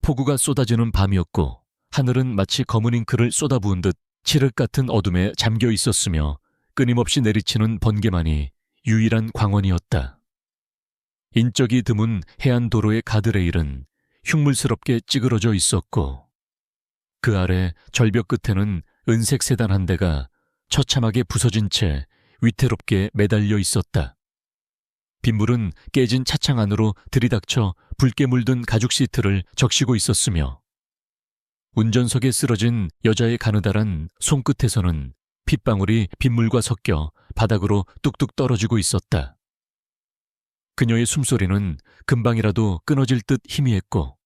폭우가 쏟아지는 밤이었고 하늘은 마치 검은 잉크를 쏟아부은 듯 칠흑 같은 어둠에 잠겨 있었으며 끊임없이 내리치는 번개만이 유일한 광원이었다. 인적이 드문 해안 도로의 가드레일은 흉물스럽게 찌그러져 있었고 그 아래 절벽 끝에는 은색 세단 한 대가 처참하게 부서진 채 위태롭게 매달려 있었다. 빗물은 깨진 차창 안으로 들이닥쳐 붉게 물든 가죽 시트를 적시고 있었으며 운전석에 쓰러진 여자의 가느다란 손끝에서는 핏방울이 빗물과 섞여 바닥으로 뚝뚝 떨어지고 있었다. 그녀의 숨소리는 금방이라도 끊어질 듯 희미했고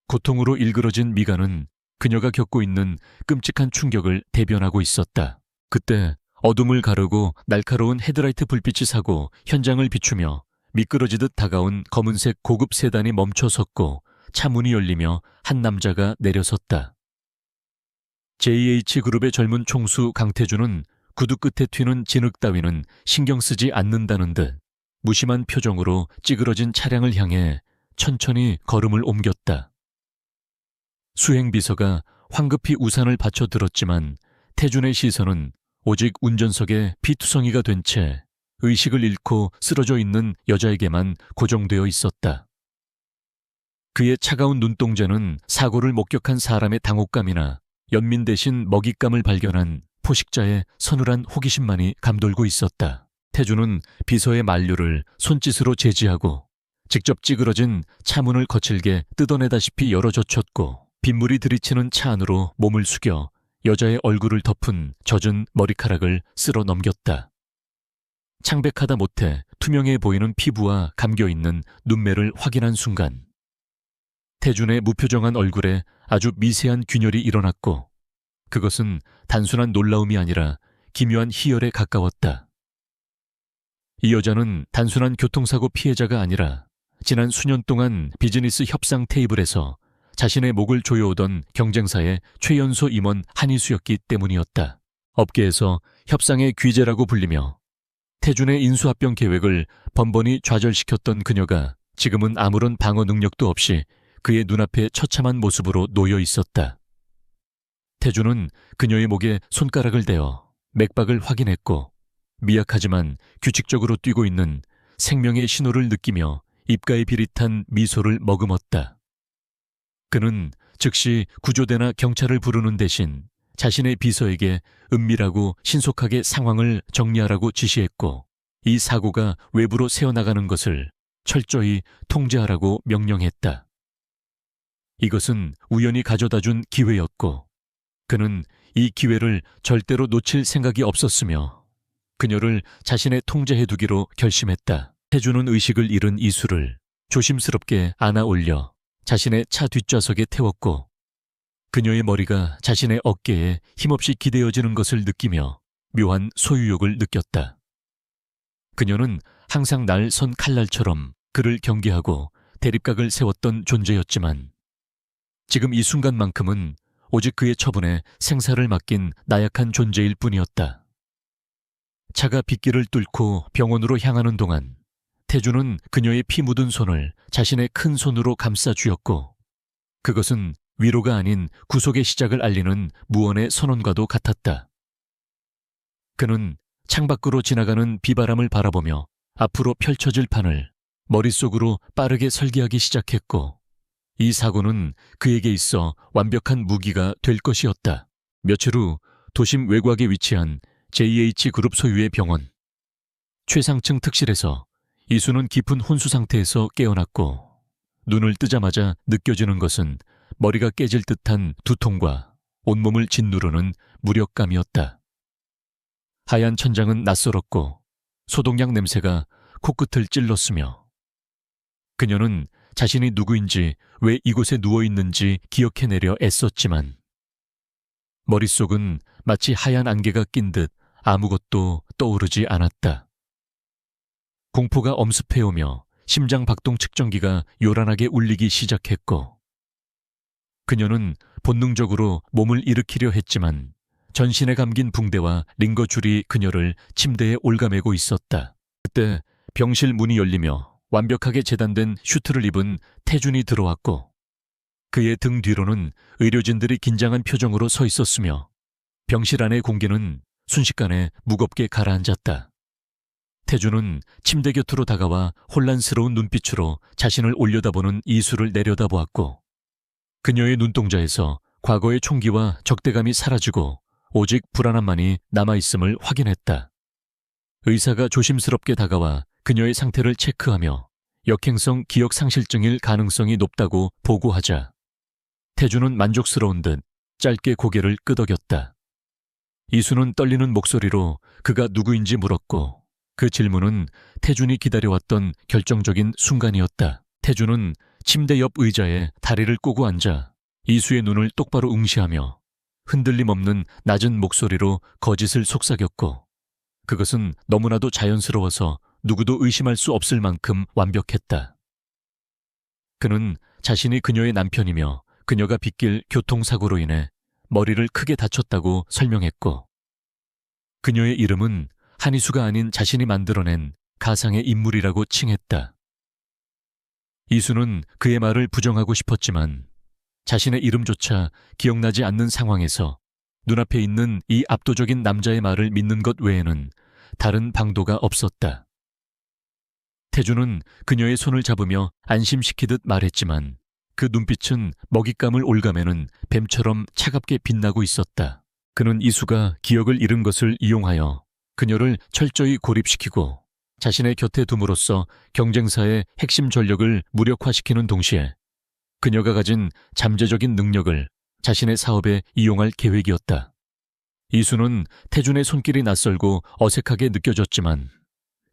고통으로 일그러진 미간은 그녀가 겪고 있는 끔찍한 충격을 대변하고 있었다. 그때 어둠을 가르고 날카로운 헤드라이트 불빛이 사고 현장을 비추며 미끄러지듯 다가온 검은색 고급 세단이 멈춰 섰고 차 문이 열리며 한 남자가 내려섰다. JH그룹의 젊은 총수 강태준은 구두 끝에 튀는 진흙 따위는 신경 쓰지 않는다는 듯 무심한 표정으로 찌그러진 차량을 향해 천천히 걸음을 옮겼다. 수행비서가 황급히 우산을 받쳐 들었지만 태준의 시선은 오직 운전석에 피투성이가 된 채 의식을 잃고 쓰러져 있는 여자에게만 고정되어 있었다. 그의 차가운 눈동자는 사고를 목격한 사람의 당혹감이나 연민 대신 먹잇감을 발견한 포식자의 서늘한 호기심만이 감돌고 있었다. 태준은 비서의 만류를 손짓으로 제지하고 직접 찌그러진 차문을 거칠게 뜯어내다시피 열어젖혔고 빗물이 들이치는 차 안으로 몸을 숙여 여자의 얼굴을 덮은 젖은 머리카락을 쓸어 넘겼다. 창백하다 못해 투명해 보이는 피부와 감겨있는 눈매를 확인한 순간 태준의 무표정한 얼굴에 아주 미세한 균열이 일어났고 그것은 단순한 놀라움이 아니라 기묘한 희열에 가까웠다. 이 여자는 단순한 교통사고 피해자가 아니라 지난 수년 동안 비즈니스 협상 테이블에서 자신의 목을 조여오던 경쟁사의 최연소 임원 한희수였기 때문이었다. 업계에서 협상의 귀재라고 불리며 태준의 인수합병 계획을 번번이 좌절시켰던 그녀가 지금은 아무런 방어 능력도 없이 그의 눈앞에 처참한 모습으로 놓여 있었다. 태준은 그녀의 목에 손가락을 대어 맥박을 확인했고 미약하지만 규칙적으로 뛰고 있는 생명의 신호를 느끼며 입가에 비릿한 미소를 머금었다. 그는 즉시 구조대나 경찰을 부르는 대신 자신의 비서에게 은밀하고 신속하게 상황을 정리하라고 지시했고 이 사고가 외부로 새어나가는 것을 철저히 통제하라고 명령했다. 이것은 우연히 가져다준 기회였고 그는 이 기회를 절대로 놓칠 생각이 없었으며 그녀를 자신의 통제해 두기로 결심했다. 태준은 의식을 잃은 이수를 조심스럽게 안아 올려 자신의 차 뒷좌석에 태웠고 그녀의 머리가 자신의 어깨에 힘없이 기대어지는 것을 느끼며 묘한 소유욕을 느꼈다. 그녀는 항상 날 선 칼날처럼 그를 경계하고 대립각을 세웠던 존재였지만 지금 이 순간만큼은 오직 그의 처분에 생사를 맡긴 나약한 존재일 뿐이었다. 차가 빗길을 뚫고 병원으로 향하는 동안 태준은 그녀의 피 묻은 손을 자신의 큰 손으로 감싸 쥐었고 그것은 위로가 아닌 구속의 시작을 알리는 무언의 선언과도 같았다. 그는 창밖으로 지나가는 비바람을 바라보며 앞으로 펼쳐질 판을 머릿속으로 빠르게 설계하기 시작했고 이 사고는 그에게 있어 완벽한 무기가 될 것이었다. 며칠 후 도심 외곽에 위치한 JH그룹 소유의 병원. 최상층 특실에서 이수는 깊은 혼수 상태에서 깨어났고 눈을 뜨자마자 느껴지는 것은 머리가 깨질 듯한 두통과 온몸을 짓누르는 무력감이었다. 하얀 천장은 낯설었고 소독약 냄새가 코끝을 찔렀으며 그녀는 자신이 누구인지 왜 이곳에 누워있는지 기억해내려 애썼지만 머릿속은 마치 하얀 안개가 낀 듯 아무것도 떠오르지 않았다. 공포가 엄습해오며 심장 박동 측정기가 요란하게 울리기 시작했고 그녀는 본능적으로 몸을 일으키려 했지만 전신에 감긴 붕대와 링거줄이 그녀를 침대에 올가매고 있었다. 그때 병실 문이 열리며 완벽하게 재단된 슈트를 입은 태준이 들어왔고 그의 등 뒤로는 의료진들이 긴장한 표정으로 서 있었으며 병실 안의 공기는 순식간에 무겁게 가라앉았다. 태주는 침대 곁으로 다가와 혼란스러운 눈빛으로 자신을 올려다보는 이수를 내려다보았고 그녀의 눈동자에서 과거의 총기와 적대감이 사라지고 오직 불안함만이 남아있음을 확인했다. 의사가 조심스럽게 다가와 그녀의 상태를 체크하며 역행성 기억상실증일 가능성이 높다고 보고하자 태주는 만족스러운 듯 짧게 고개를 끄덕였다. 이수는 떨리는 목소리로 그가 누구인지 물었고 그 질문은 태준이 기다려왔던 결정적인 순간이었다. 태준은 침대 옆 의자에 다리를 꼬고 앉아 이수의 눈을 똑바로 응시하며 흔들림 없는 낮은 목소리로 거짓을 속삭였고 그것은 너무나도 자연스러워서 누구도 의심할 수 없을 만큼 완벽했다. 그는 자신이 그녀의 남편이며 그녀가 빚길 교통사고로 인해 머리를 크게 다쳤다고 설명했고 그녀의 이름은 한희수가 아닌 자신이 만들어낸 가상의 인물이라고 칭했다. 이수는 그의 말을 부정하고 싶었지만 자신의 이름조차 기억나지 않는 상황에서 눈앞에 있는 이 압도적인 남자의 말을 믿는 것 외에는 다른 방도가 없었다. 태주는 그녀의 손을 잡으며 안심시키듯 말했지만 그 눈빛은 먹잇감을 올가매는 뱀처럼 차갑게 빛나고 있었다. 그는 이수가 기억을 잃은 것을 이용하여 그녀를 철저히 고립시키고 자신의 곁에 둠으로써 경쟁사의 핵심 전력을 무력화시키는 동시에 그녀가 가진 잠재적인 능력을 자신의 사업에 이용할 계획이었다. 이수는 태준의 손길이 낯설고 어색하게 느껴졌지만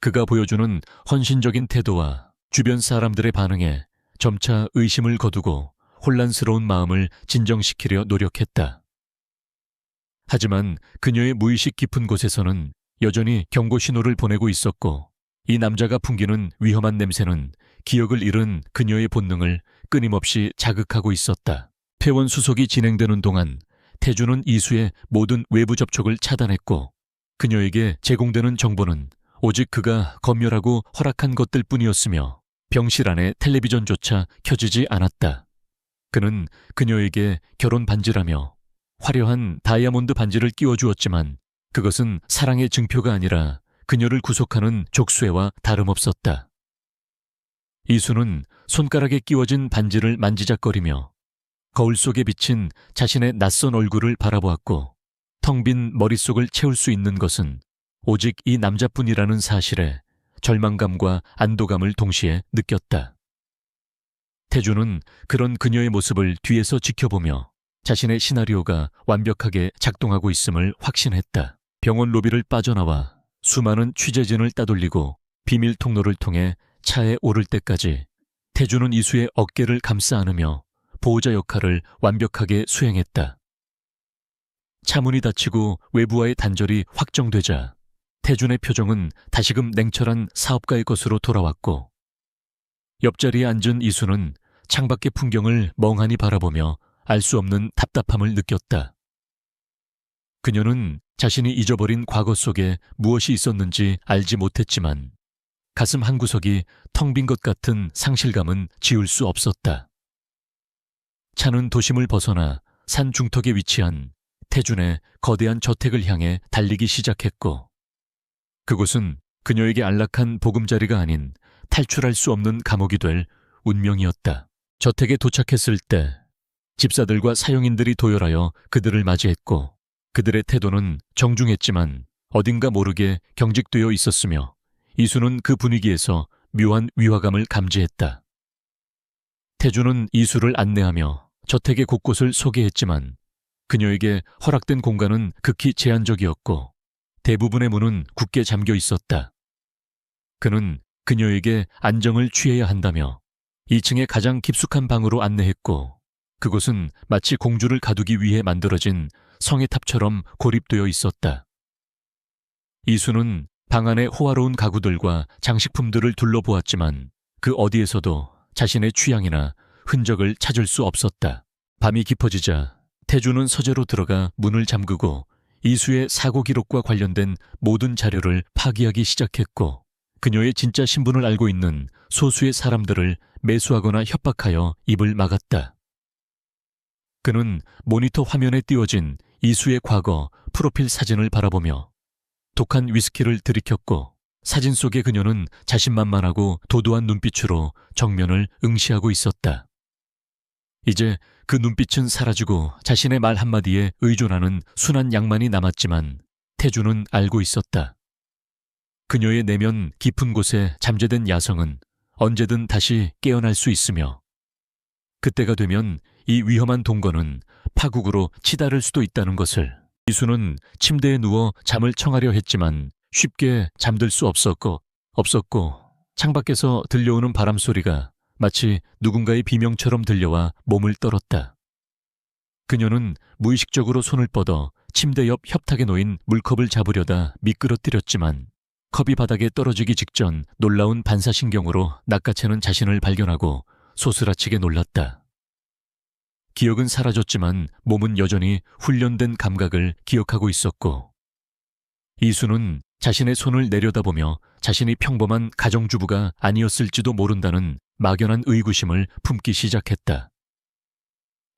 그가 보여주는 헌신적인 태도와 주변 사람들의 반응에 점차 의심을 거두고 혼란스러운 마음을 진정시키려 노력했다. 하지만 그녀의 무의식 깊은 곳에서는 여전히 경고 신호를 보내고 있었고 이 남자가 풍기는 위험한 냄새는 기억을 잃은 그녀의 본능을 끊임없이 자극하고 있었다. 폐원 수속이 진행되는 동안 태준은 이수의 모든 외부 접촉을 차단했고 그녀에게 제공되는 정보는 오직 그가 검열하고 허락한 것들 뿐이었으며 병실 안에 텔레비전조차 켜지지 않았다. 그는 그녀에게 결혼 반지라며 화려한 다이아몬드 반지를 끼워주었지만 그것은 사랑의 증표가 아니라 그녀를 구속하는 족쇄와 다름없었다. 이수는 손가락에 끼워진 반지를 만지작거리며 거울 속에 비친 자신의 낯선 얼굴을 바라보았고 텅 빈 머릿속을 채울 수 있는 것은 오직 이 남자뿐이라는 사실에 절망감과 안도감을 동시에 느꼈다. 태주는 그런 그녀의 모습을 뒤에서 지켜보며 자신의 시나리오가 완벽하게 작동하고 있음을 확신했다. 병원 로비를 빠져나와 수많은 취재진을 따돌리고 비밀 통로를 통해 차에 오를 때까지 태주는 이수의 어깨를 감싸 안으며 보호자 역할을 완벽하게 수행했다. 차문이 닫히고 외부와의 단절이 확정되자 태준의 표정은 다시금 냉철한 사업가의 것으로 돌아왔고 옆자리에 앉은 이수는 창밖의 풍경을 멍하니 바라보며 알 수 없는 답답함을 느꼈다. 그녀는 자신이 잊어버린 과거 속에 무엇이 있었는지 알지 못했지만 가슴 한구석이 텅 빈 것 같은 상실감은 지울 수 없었다. 차는 도심을 벗어나 산 중턱에 위치한 태준의 거대한 저택을 향해 달리기 시작했고 그곳은 그녀에게 안락한 보금자리가 아닌 탈출할 수 없는 감옥이 될 운명이었다. 저택에 도착했을 때 집사들과 사용인들이 도열하여 그들을 맞이했고 그들의 태도는 정중했지만 어딘가 모르게 경직되어 있었으며 이수는 그 분위기에서 묘한 위화감을 감지했다. 태주는 이수를 안내하며 저택의 곳곳을 소개했지만 그녀에게 허락된 공간은 극히 제한적이었고 대부분의 문은 굳게 잠겨 있었다. 그는 그녀에게 안정을 취해야 한다며 2층의 가장 깊숙한 방으로 안내했고 그곳은 마치 공주를 가두기 위해 만들어진 성의 탑처럼 고립되어 있었다. 이수는 방 안의 호화로운 가구들과 장식품들을 둘러보았지만 그 어디에서도 자신의 취향이나 흔적을 찾을 수 없었다. 밤이 깊어지자 태주는 서재로 들어가 문을 잠그고 이수의 사고 기록과 관련된 모든 자료를 파기하기 시작했고 그녀의 진짜 신분을 알고 있는 소수의 사람들을 매수하거나 협박하여 입을 막았다. 그는 모니터 화면에 띄워진 이수의 과거 프로필 사진을 바라보며 독한 위스키를 들이켰고, 사진 속의 그녀는 자신만만하고 도도한 눈빛으로 정면을 응시하고 있었다. 이제 그 눈빛은 사라지고 자신의 말 한마디에 의존하는 순한 양만이 남았지만 태주는 알고 있었다. 그녀의 내면 깊은 곳에 잠재된 야성은 언제든 다시 깨어날 수 있으며, 그때가 되면 이 위험한 동거는 파국으로 치달을 수도 있다는 것을. 이수는 침대에 누워 잠을 청하려 했지만 쉽게 잠들 수 없었고 창밖에서 들려오는 바람 소리가 마치 누군가의 비명처럼 들려와 몸을 떨었다. 그녀는 무의식적으로 손을 뻗어 침대 옆 협탁에 놓인 물컵을 잡으려다 미끄러뜨렸지만 컵이 바닥에 떨어지기 직전 놀라운 반사신경으로 낚아채는 자신을 발견하고 소스라치게 놀랐다. 기억은 사라졌지만 몸은 여전히 훈련된 감각을 기억하고 있었고, 이수는 자신의 손을 내려다보며 자신이 평범한 가정주부가 아니었을지도 모른다는 막연한 의구심을 품기 시작했다.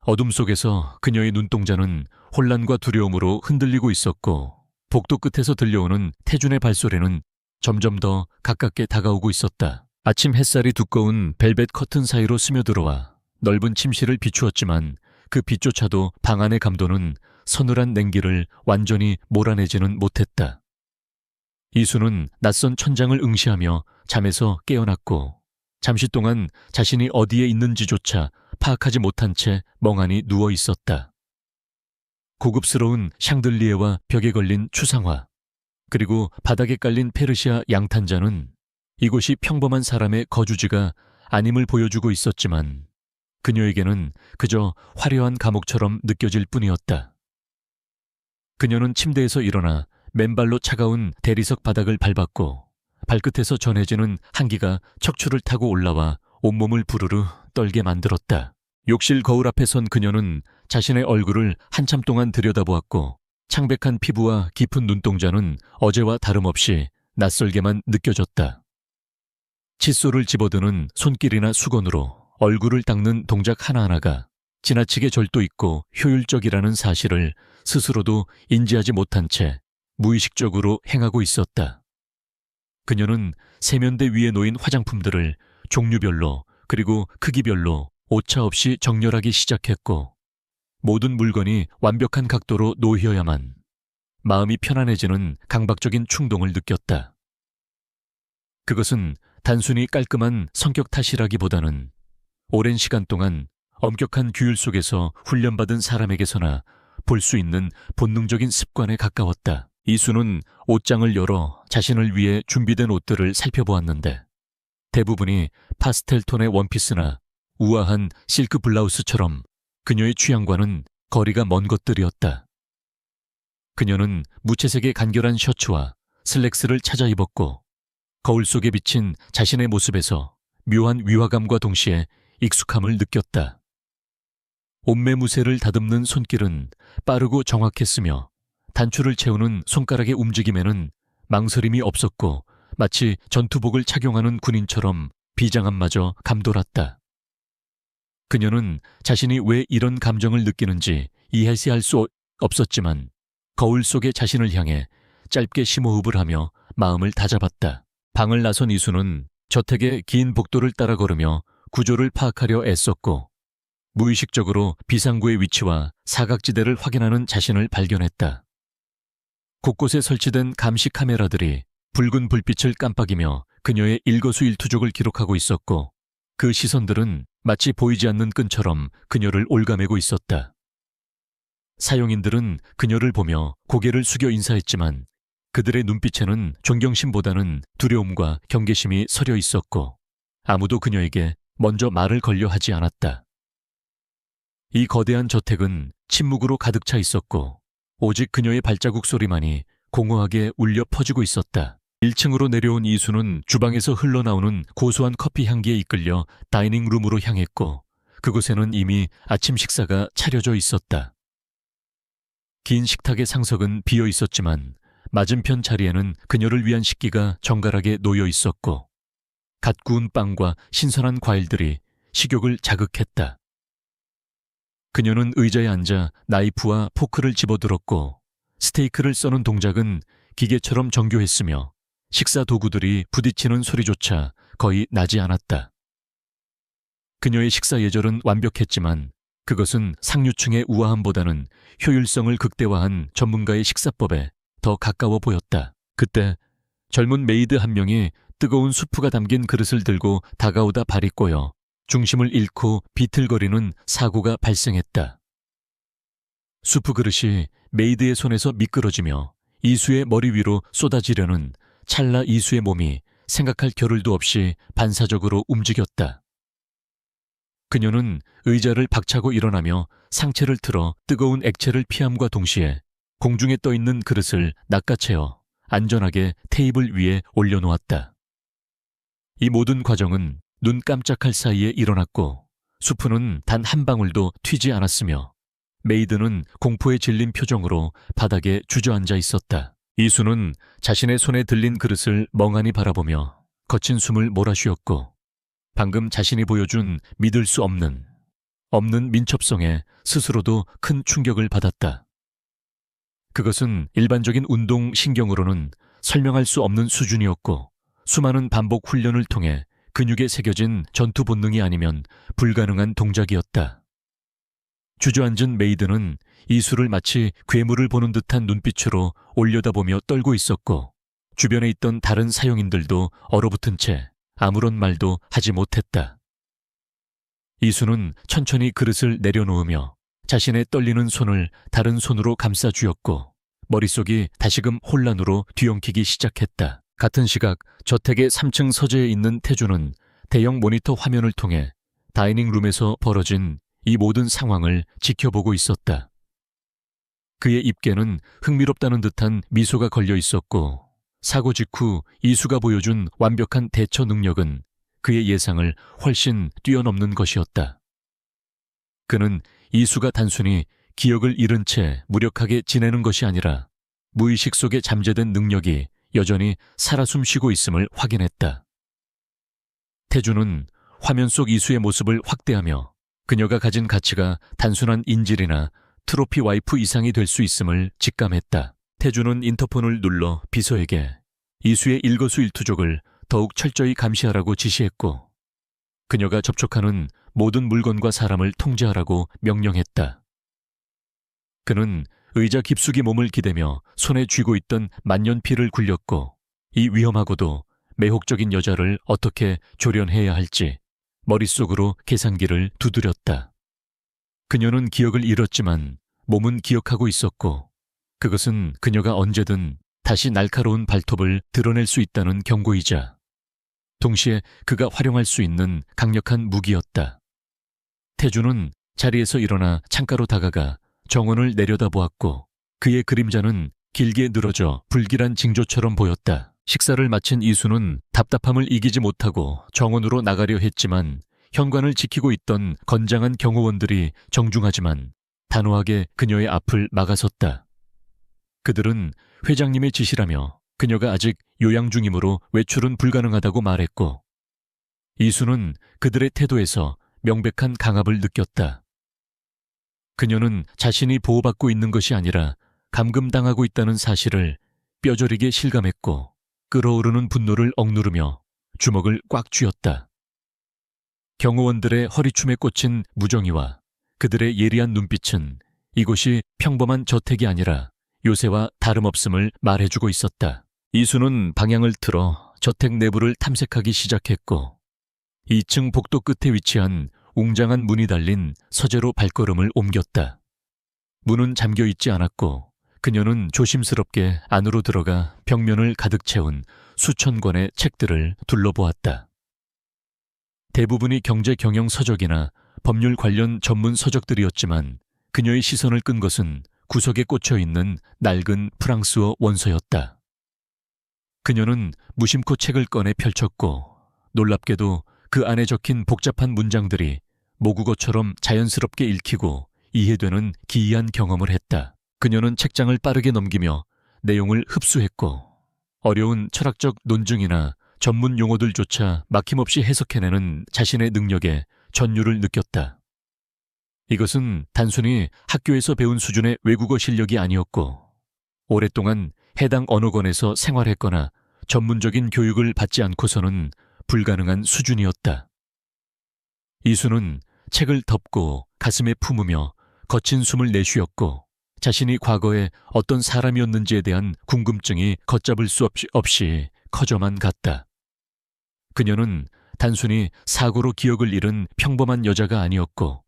어둠 속에서 그녀의 눈동자는 혼란과 두려움으로 흔들리고 있었고, 복도 끝에서 들려오는 태준의 발소리는 점점 더 가깝게 다가오고 있었다. 아침 햇살이 두꺼운 벨벳 커튼 사이로 스며들어와 넓은 침실을 비추었지만 그 빛조차도 방 안의 감도는 서늘한 냉기를 완전히 몰아내지는 못했다. 이수는 낯선 천장을 응시하며 잠에서 깨어났고, 잠시 동안 자신이 어디에 있는지조차 파악하지 못한 채 멍하니 누워 있었다. 고급스러운 샹들리에와 벽에 걸린 추상화, 그리고 바닥에 깔린 페르시아 양탄자는 이곳이 평범한 사람의 거주지가 아님을 보여주고 있었지만 그녀에게는 그저 화려한 감옥처럼 느껴질 뿐이었다. 그녀는 침대에서 일어나 맨발로 차가운 대리석 바닥을 밟았고, 발끝에서 전해지는 한기가 척추를 타고 올라와 온몸을 부르르 떨게 만들었다. 욕실 거울 앞에 선 그녀는 자신의 얼굴을 한참 동안 들여다보았고, 창백한 피부와 깊은 눈동자는 어제와 다름없이 낯설게만 느껴졌다. 칫솔을 집어드는 손길이나 수건으로 얼굴을 닦는 동작 하나하나가 지나치게 절도 있고 효율적이라는 사실을 스스로도 인지하지 못한 채 무의식적으로 행하고 있었다. 그녀는 세면대 위에 놓인 화장품들을 종류별로 그리고 크기별로 오차없이 정렬하기 시작했고, 모든 물건이 완벽한 각도로 놓여야만 마음이 편안해지는 강박적인 충동을 느꼈다. 그것은 단순히 깔끔한 성격 탓이라기보다는 오랜 시간 동안 엄격한 규율 속에서 훈련받은 사람에게서나 볼 수 있는 본능적인 습관에 가까웠다. 이수는 옷장을 열어 자신을 위해 준비된 옷들을 살펴보았는데 대부분이 파스텔 톤의 원피스나 우아한 실크 블라우스처럼 그녀의 취향과는 거리가 먼 것들이었다. 그녀는 무채색의 간결한 셔츠와 슬랙스를 찾아 입었고, 거울 속에 비친 자신의 모습에서 묘한 위화감과 동시에 익숙함을 느꼈다. 옷매무새를 다듬는 손길은 빠르고 정확했으며 단추를 채우는 손가락의 움직임에는 망설임이 없었고, 마치 전투복을 착용하는 군인처럼 비장함마저 감돌았다. 그녀는 자신이 왜 이런 감정을 느끼는지 이해할 수 없었지만 거울 속의 자신을 향해 짧게 심호흡을 하며 마음을 다잡았다. 방을 나선 이수는 저택의 긴 복도를 따라 걸으며 구조를 파악하려 애썼고, 무의식적으로 비상구의 위치와 사각지대를 확인하는 자신을 발견했다. 곳곳에 설치된 감시 카메라들이 붉은 불빛을 깜빡이며 그녀의 일거수일투족을 기록하고 있었고, 그 시선들은 마치 보이지 않는 끈처럼 그녀를 올가매고 있었다. 사용인들은 그녀를 보며 고개를 숙여 인사했지만 그들의 눈빛에는 존경심보다는 두려움과 경계심이 서려 있었고, 아무도 그녀에게 먼저 말을 걸려 하지 않았다. 이 거대한 저택은 침묵으로 가득 차 있었고, 오직 그녀의 발자국 소리만이 공허하게 울려 퍼지고 있었다. 1층으로 내려온 이수는 주방에서 흘러나오는 고소한 커피 향기에 이끌려 다이닝룸으로 향했고, 그곳에는 이미 아침 식사가 차려져 있었다. 긴 식탁의 상석은 비어 있었지만 맞은편 자리에는 그녀를 위한 식기가 정갈하게 놓여 있었고, 갓 구운 빵과 신선한 과일들이 식욕을 자극했다. 그녀는 의자에 앉아 나이프와 포크를 집어들었고 스테이크를 써는 동작은 기계처럼 정교했으며 식사 도구들이 부딪히는 소리조차 거의 나지 않았다. 그녀의 식사 예절은 완벽했지만 그것은 상류층의 우아함보다는 효율성을 극대화한 전문가의 식사법에 더 가까워 보였다. 그때 젊은 메이드 한 명이 뜨거운 수프가 담긴 그릇을 들고 다가오다 발이 꼬여 중심을 잃고 비틀거리는 사고가 발생했다. 수프 그릇이 메이드의 손에서 미끄러지며 이수의 머리 위로 쏟아지려는 찰나 이수의 몸이 생각할 겨를도 없이 반사적으로 움직였다. 그녀는 의자를 박차고 일어나며 상체를 틀어 뜨거운 액체를 피함과 동시에 공중에 떠있는 그릇을 낚아채어 안전하게 테이블 위에 올려놓았다. 이 모든 과정은 눈 깜짝할 사이에 일어났고 수프는 단 한 방울도 튀지 않았으며 메이드는 공포에 질린 표정으로 바닥에 주저앉아 있었다. 이수는 자신의 손에 들린 그릇을 멍하니 바라보며 거친 숨을 몰아쉬었고 방금 자신이 보여준 믿을 수 없는 민첩성에 스스로도 큰 충격을 받았다. 그것은 일반적인 운동 신경으로는 설명할 수 없는 수준이었고 수많은 반복 훈련을 통해 근육에 새겨진 전투 본능이 아니면 불가능한 동작이었다. 주저앉은 메이드는 이수를 마치 괴물을 보는 듯한 눈빛으로 올려다보며 떨고 있었고 주변에 있던 다른 사용인들도 얼어붙은 채 아무런 말도 하지 못했다. 이수는 천천히 그릇을 내려놓으며 자신의 떨리는 손을 다른 손으로 감싸 쥐었고 머릿속이 다시금 혼란으로 뒤엉키기 시작했다. 같은 시각 저택의 3층 서재에 있는 태주는 대형 모니터 화면을 통해 다이닝룸에서 벌어진 이 모든 상황을 지켜보고 있었다. 그의 입계는 흥미롭다는 듯한 미소가 걸려 있었고 사고 직후 이수가 보여준 완벽한 대처 능력은 그의 예상을 훨씬 뛰어넘는 것이었다. 그는 이수가 단순히 기억을 잃은 채 무력하게 지내는 것이 아니라 무의식 속에 잠재된 능력이 여전히 살아 숨쉬고 있음을 확인했다. 태주는 화면 속 이수의 모습을 확대하며 그녀가 가진 가치가 단순한 인질이나 트로피 와이프 이상이 될 수 있음을 직감했다. 태주는 인터폰을 눌러 비서에게 이수의 일거수일투족을 더욱 철저히 감시하라고 지시했고 그녀가 접촉하는 모든 물건과 사람을 통제하라고 명령했다. 그는 의자 깊숙이 몸을 기대며 손에 쥐고 있던 만년필을 굴렸고 이 위험하고도 매혹적인 여자를 어떻게 조련해야 할지 머릿속으로 계산기를 두드렸다. 그녀는 기억을 잃었지만 몸은 기억하고 있었고 그것은 그녀가 언제든 다시 날카로운 발톱을 드러낼 수 있다는 경고이자 동시에 그가 활용할 수 있는 강력한 무기였다. 태주는 자리에서 일어나 창가로 다가가 정원을 내려다보았고 그의 그림자는 길게 늘어져 불길한 징조처럼 보였다. 식사를 마친 이수는 답답함을 이기지 못하고 정원으로 나가려 했지만 현관을 지키고 있던 건장한 경호원들이 정중하지만 단호하게 그녀의 앞을 막아섰다. 그들은 회장님의 지시라며 그녀가 아직 요양 중이므로 외출은 불가능하다고 말했고 이수는 그들의 태도에서 명백한 강압을 느꼈다. 그녀는 자신이 보호받고 있는 것이 아니라 감금당하고 있다는 사실을 뼈저리게 실감했고 끓어오르는 분노를 억누르며 주먹을 꽉 쥐었다. 경호원들의 허리춤에 꽂힌 무정의와 그들의 예리한 눈빛은 이곳이 평범한 저택이 아니라 요새와 다름없음을 말해주고 있었다. 이수는 방향을 틀어 저택 내부를 탐색하기 시작했고 2층 복도 끝에 위치한 웅장한 문이 달린 서재로 발걸음을 옮겼다. 문은 잠겨 있지 않았고 그녀는 조심스럽게 안으로 들어가 벽면을 가득 채운 수천 권의 책들을 둘러보았다. 대부분이 경제 경영 서적이나 법률 관련 전문 서적들이었지만 그녀의 시선을 끈 것은 구석에 꽂혀 있는 낡은 프랑스어 원서였다. 그녀는 무심코 책을 꺼내 펼쳤고 놀랍게도 그 안에 적힌 복잡한 문장들이 모국어처럼 자연스럽게 읽히고 이해되는 기이한 경험을 했다. 그녀는 책장을 빠르게 넘기며 내용을 흡수했고 어려운 철학적 논증이나 전문 용어들조차 막힘없이 해석해내는 자신의 능력에 전율을 느꼈다. 이것은 단순히 학교에서 배운 수준의 외국어 실력이 아니었고 오랫동안 해당 언어권에서 생활했거나 전문적인 교육을 받지 않고서는 불가능한 수준이었다. 이수는 책을 덮고 가슴에 품으며 거친 숨을 내쉬었고 자신이 과거에 어떤 사람이었는지에 대한 궁금증이 걷잡을 수 없이 커져만 갔다. 그녀는 단순히 사고로 기억을 잃은 평범한 여자가 아니었고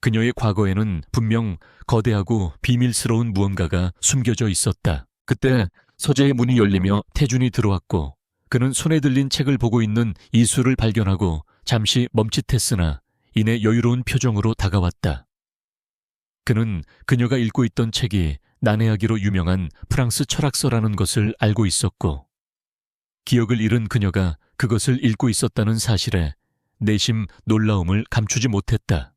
그녀의 과거에는 분명 거대하고 비밀스러운 무언가가 숨겨져 있었다. 그때 서재의 문이 열리며 태준이 들어왔고 그는 손에 들린 책을 보고 있는 이수를 발견하고 잠시 멈칫했으나 이내 여유로운 표정으로 다가왔다. 그는 그녀가 읽고 있던 책이 난해하기로 유명한 프랑스 철학서라는 것을 알고 있었고 기억을 잃은 그녀가 그것을 읽고 있었다는 사실에 내심 놀라움을 감추지 못했다.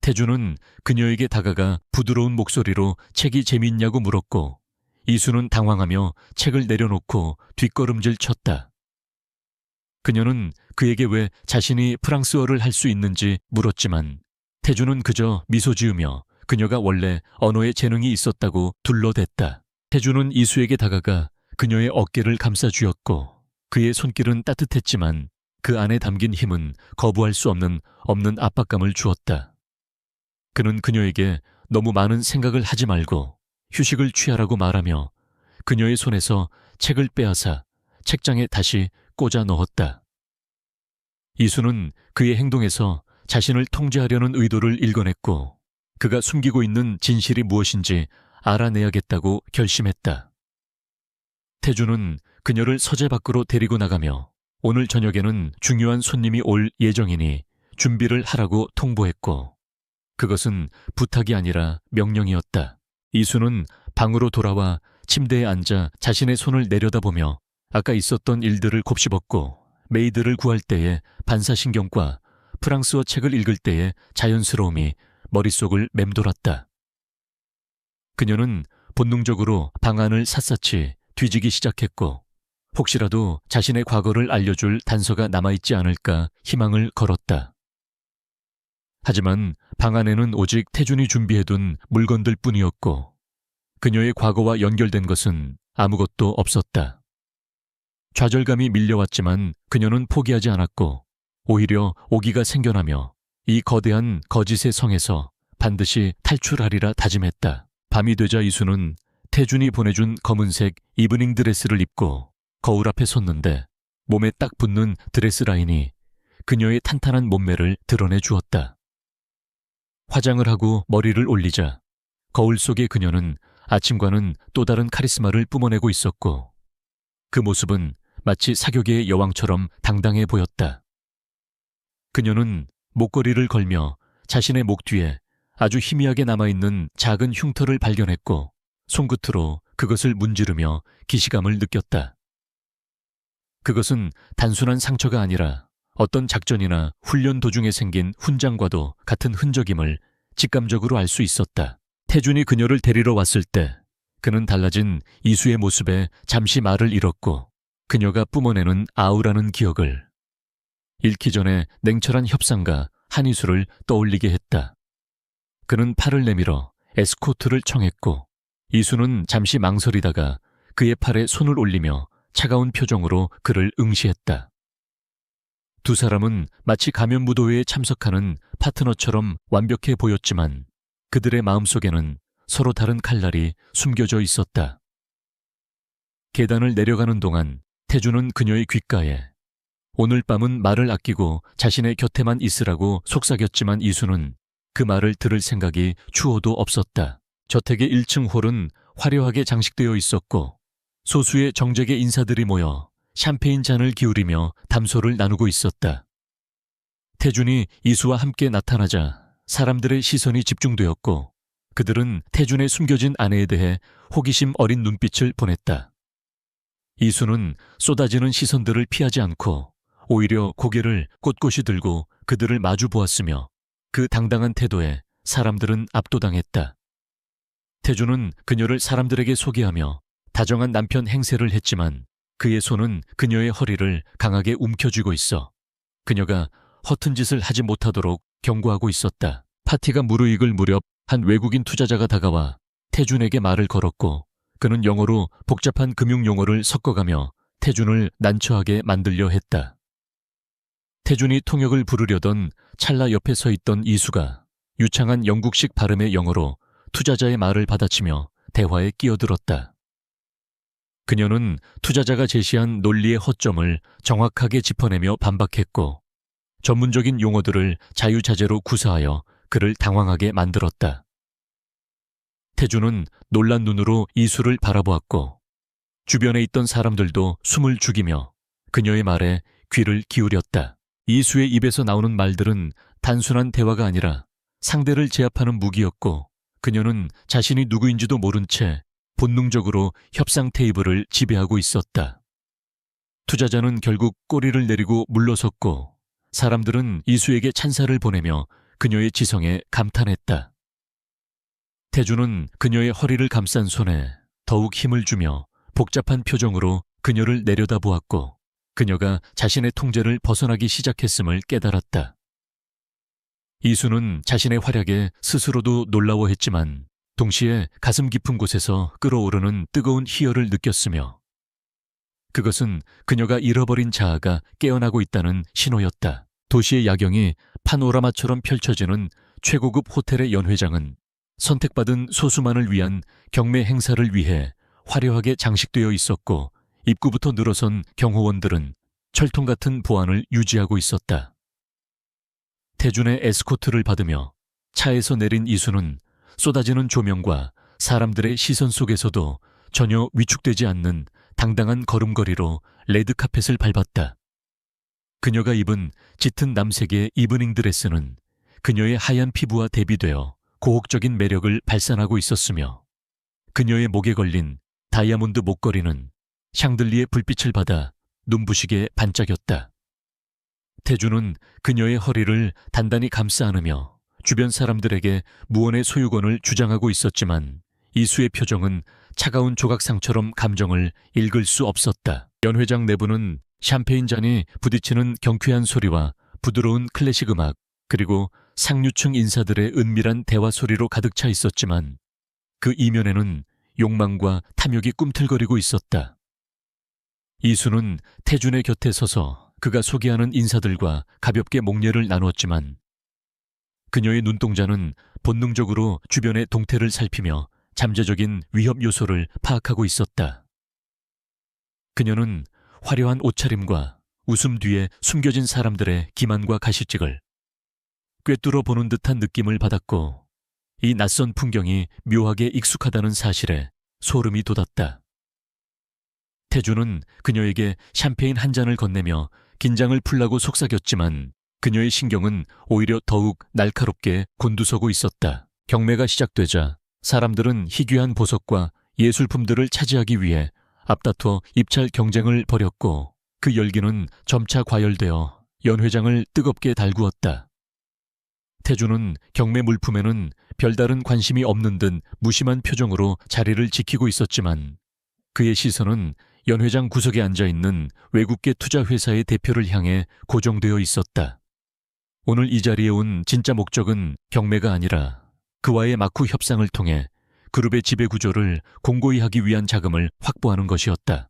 태준은 그녀에게 다가가 부드러운 목소리로 책이 재미있냐고 물었고 이수는 당황하며 책을 내려놓고 뒷걸음질 쳤다. 그녀는 그에게 왜 자신이 프랑스어를 할 수 있는지 물었지만 태준은 그저 미소 지으며 그녀가 원래 언어에 재능이 있었다고 둘러댔다. 태준은 이수에게 다가가 그녀의 어깨를 감싸 쥐었고 그의 손길은 따뜻했지만 그 안에 담긴 힘은 거부할 수 없는 압박감을 주었다. 그는 그녀에게 너무 많은 생각을 하지 말고 휴식을 취하라고 말하며 그녀의 손에서 책을 빼앗아 책장에 다시 꽂아 넣었다. 이수는 그의 행동에서 자신을 통제하려는 의도를 읽어냈고 그가 숨기고 있는 진실이 무엇인지 알아내야겠다고 결심했다. 태준은 그녀를 서재 밖으로 데리고 나가며 오늘 저녁에는 중요한 손님이 올 예정이니 준비를 하라고 통보했고 그것은 부탁이 아니라 명령이었다. 이수는 방으로 돌아와 침대에 앉아 자신의 손을 내려다보며 아까 있었던 일들을 곱씹었고 메이드를 구할 때의 반사신경과 프랑스어 책을 읽을 때의 자연스러움이 머릿속을 맴돌았다. 그녀는 본능적으로 방안을 샅샅이 뒤지기 시작했고 혹시라도 자신의 과거를 알려줄 단서가 남아있지 않을까 희망을 걸었다. 하지만 방 안에는 오직 태준이 준비해둔 물건들 뿐이었고 그녀의 과거와 연결된 것은 아무것도 없었다. 좌절감이 밀려왔지만 그녀는 포기하지 않았고 오히려 오기가 생겨나며 이 거대한 거짓의 성에서 반드시 탈출하리라 다짐했다. 밤이 되자 이수는 태준이 보내준 검은색 이브닝 드레스를 입고 거울 앞에 섰는데 몸에 딱 붙는 드레스 라인이 그녀의 탄탄한 몸매를 드러내 주었다. 화장을 하고 머리를 올리자 거울 속의 그녀는 아침과는 또 다른 카리스마를 뿜어내고 있었고 그 모습은 마치 사교계의 여왕처럼 당당해 보였다. 그녀는 목걸이를 걸며 자신의 목 뒤에 아주 희미하게 남아있는 작은 흉터를 발견했고 손끝으로 그것을 문지르며 기시감을 느꼈다. 그것은 단순한 상처가 아니라 어떤 작전이나 훈련 도중에 생긴 훈장과도 같은 흔적임을 직감적으로 알 수 있었다. 태준이 그녀를 데리러 왔을 때 그는 달라진 이수의 모습에 잠시 말을 잃었고 그녀가 뿜어내는 아우라는 기억을 잃기 전에 냉철한 협상과 한이수를 떠올리게 했다. 그는 팔을 내밀어 에스코트를 청했고 이수는 잠시 망설이다가 그의 팔에 손을 올리며 차가운 표정으로 그를 응시했다. 두 사람은 마치 가면무도회에 참석하는 파트너처럼 완벽해 보였지만 그들의 마음속에는 서로 다른 칼날이 숨겨져 있었다. 계단을 내려가는 동안 태준은 그녀의 귓가에 오늘 밤은 말을 아끼고 자신의 곁에만 있으라고 속삭였지만 이수는 그 말을 들을 생각이 추호도 없었다. 저택의 1층 홀은 화려하게 장식되어 있었고 소수의 정재계 인사들이 모여 샴페인 잔을 기울이며 담소를 나누고 있었다. 태준이 이수와 함께 나타나자 사람들의 시선이 집중되었고 그들은 태준의 숨겨진 아내에 대해 호기심 어린 눈빛을 보냈다. 이수는 쏟아지는 시선들을 피하지 않고 오히려 고개를 꼿꼿이 들고 그들을 마주 보았으며 그 당당한 태도에 사람들은 압도당했다. 태준은 그녀를 사람들에게 소개하며 다정한 남편 행세를 했지만 그의 손은 그녀의 허리를 강하게 움켜쥐고 있어 그녀가 허튼 짓을 하지 못하도록 경고하고 있었다. 파티가 무르익을 무렵 한 외국인 투자자가 다가와 태준에게 말을 걸었고 그는 영어로 복잡한 금융 용어를 섞어가며 태준을 난처하게 만들려 했다. 태준이 통역을 부르려던 찰나 옆에 서 있던 이수가 유창한 영국식 발음의 영어로 투자자의 말을 받아치며 대화에 끼어들었다. 그녀는 투자자가 제시한 논리의 허점을 정확하게 짚어내며 반박했고 전문적인 용어들을 자유자재로 구사하여 그를 당황하게 만들었다. 태준은 놀란 눈으로 이수를 바라보았고 주변에 있던 사람들도 숨을 죽이며 그녀의 말에 귀를 기울였다. 이수의 입에서 나오는 말들은 단순한 대화가 아니라 상대를 제압하는 무기였고 그녀는 자신이 누구인지도 모른 채 본능적으로 협상 테이블을 지배하고 있었다. 투자자는 결국 꼬리를 내리고 물러섰고 사람들은 이수에게 찬사를 보내며 그녀의 지성에 감탄했다. 태준은 그녀의 허리를 감싼 손에 더욱 힘을 주며 복잡한 표정으로 그녀를 내려다보았고 그녀가 자신의 통제를 벗어나기 시작했음을 깨달았다. 이수는 자신의 활약에 스스로도 놀라워했지만 동시에 가슴 깊은 곳에서 끓어오르는 뜨거운 희열을 느꼈으며 그것은 그녀가 잃어버린 자아가 깨어나고 있다는 신호였다. 도시의 야경이 파노라마처럼 펼쳐지는 최고급 호텔의 연회장은 선택받은 소수만을 위한 경매 행사를 위해 화려하게 장식되어 있었고 입구부터 늘어선 경호원들은 철통 같은 보안을 유지하고 있었다. 태준의 에스코트를 받으며 차에서 내린 이수는 쏟아지는 조명과 사람들의 시선 속에서도 전혀 위축되지 않는 당당한 걸음걸이로 레드카펫을 밟았다. 그녀가 입은 짙은 남색의 이브닝 드레스는 그녀의 하얀 피부와 대비되어 고혹적인 매력을 발산하고 있었으며 그녀의 목에 걸린 다이아몬드 목걸이는 샹들리의 불빛을 받아 눈부시게 반짝였다. 태준은 그녀의 허리를 단단히 감싸 안으며 주변 사람들에게 무언의 소유권을 주장하고 있었지만 이수의 표정은 차가운 조각상처럼 감정을 읽을 수 없었다. 연회장 내부는 샴페인 잔이 부딪히는 경쾌한 소리와 부드러운 클래식 음악 그리고 상류층 인사들의 은밀한 대화 소리로 가득 차 있었지만 그 이면에는 욕망과 탐욕이 꿈틀거리고 있었다. 이수는 태준의 곁에 서서 그가 소개하는 인사들과 가볍게 목례를 나누었지만 그녀의 눈동자는 본능적으로 주변의 동태를 살피며 잠재적인 위협 요소를 파악하고 있었다. 그녀는 화려한 옷차림과 웃음 뒤에 숨겨진 사람들의 기만과 가시찍을 꿰뚫어 보는 듯한 느낌을 받았고 이 낯선 풍경이 묘하게 익숙하다는 사실에 소름이 돋았다. 태준은 그녀에게 샴페인 한 잔을 건네며 긴장을 풀라고 속삭였지만 그녀의 신경은 오히려 더욱 날카롭게 곤두서고 있었다. 경매가 시작되자 사람들은 희귀한 보석과 예술품들을 차지하기 위해 앞다퉈 입찰 경쟁을 벌였고 그 열기는 점차 과열되어 연회장을 뜨겁게 달구었다. 태준은 경매 물품에는 별다른 관심이 없는 듯 무심한 표정으로 자리를 지키고 있었지만 그의 시선은 연회장 구석에 앉아있는 외국계 투자회사의 대표를 향해 고정되어 있었다. 오늘 이 자리에 온 진짜 목적은 경매가 아니라 그와의 막후 협상을 통해 그룹의 지배 구조를 공고히 하기 위한 자금을 확보하는 것이었다.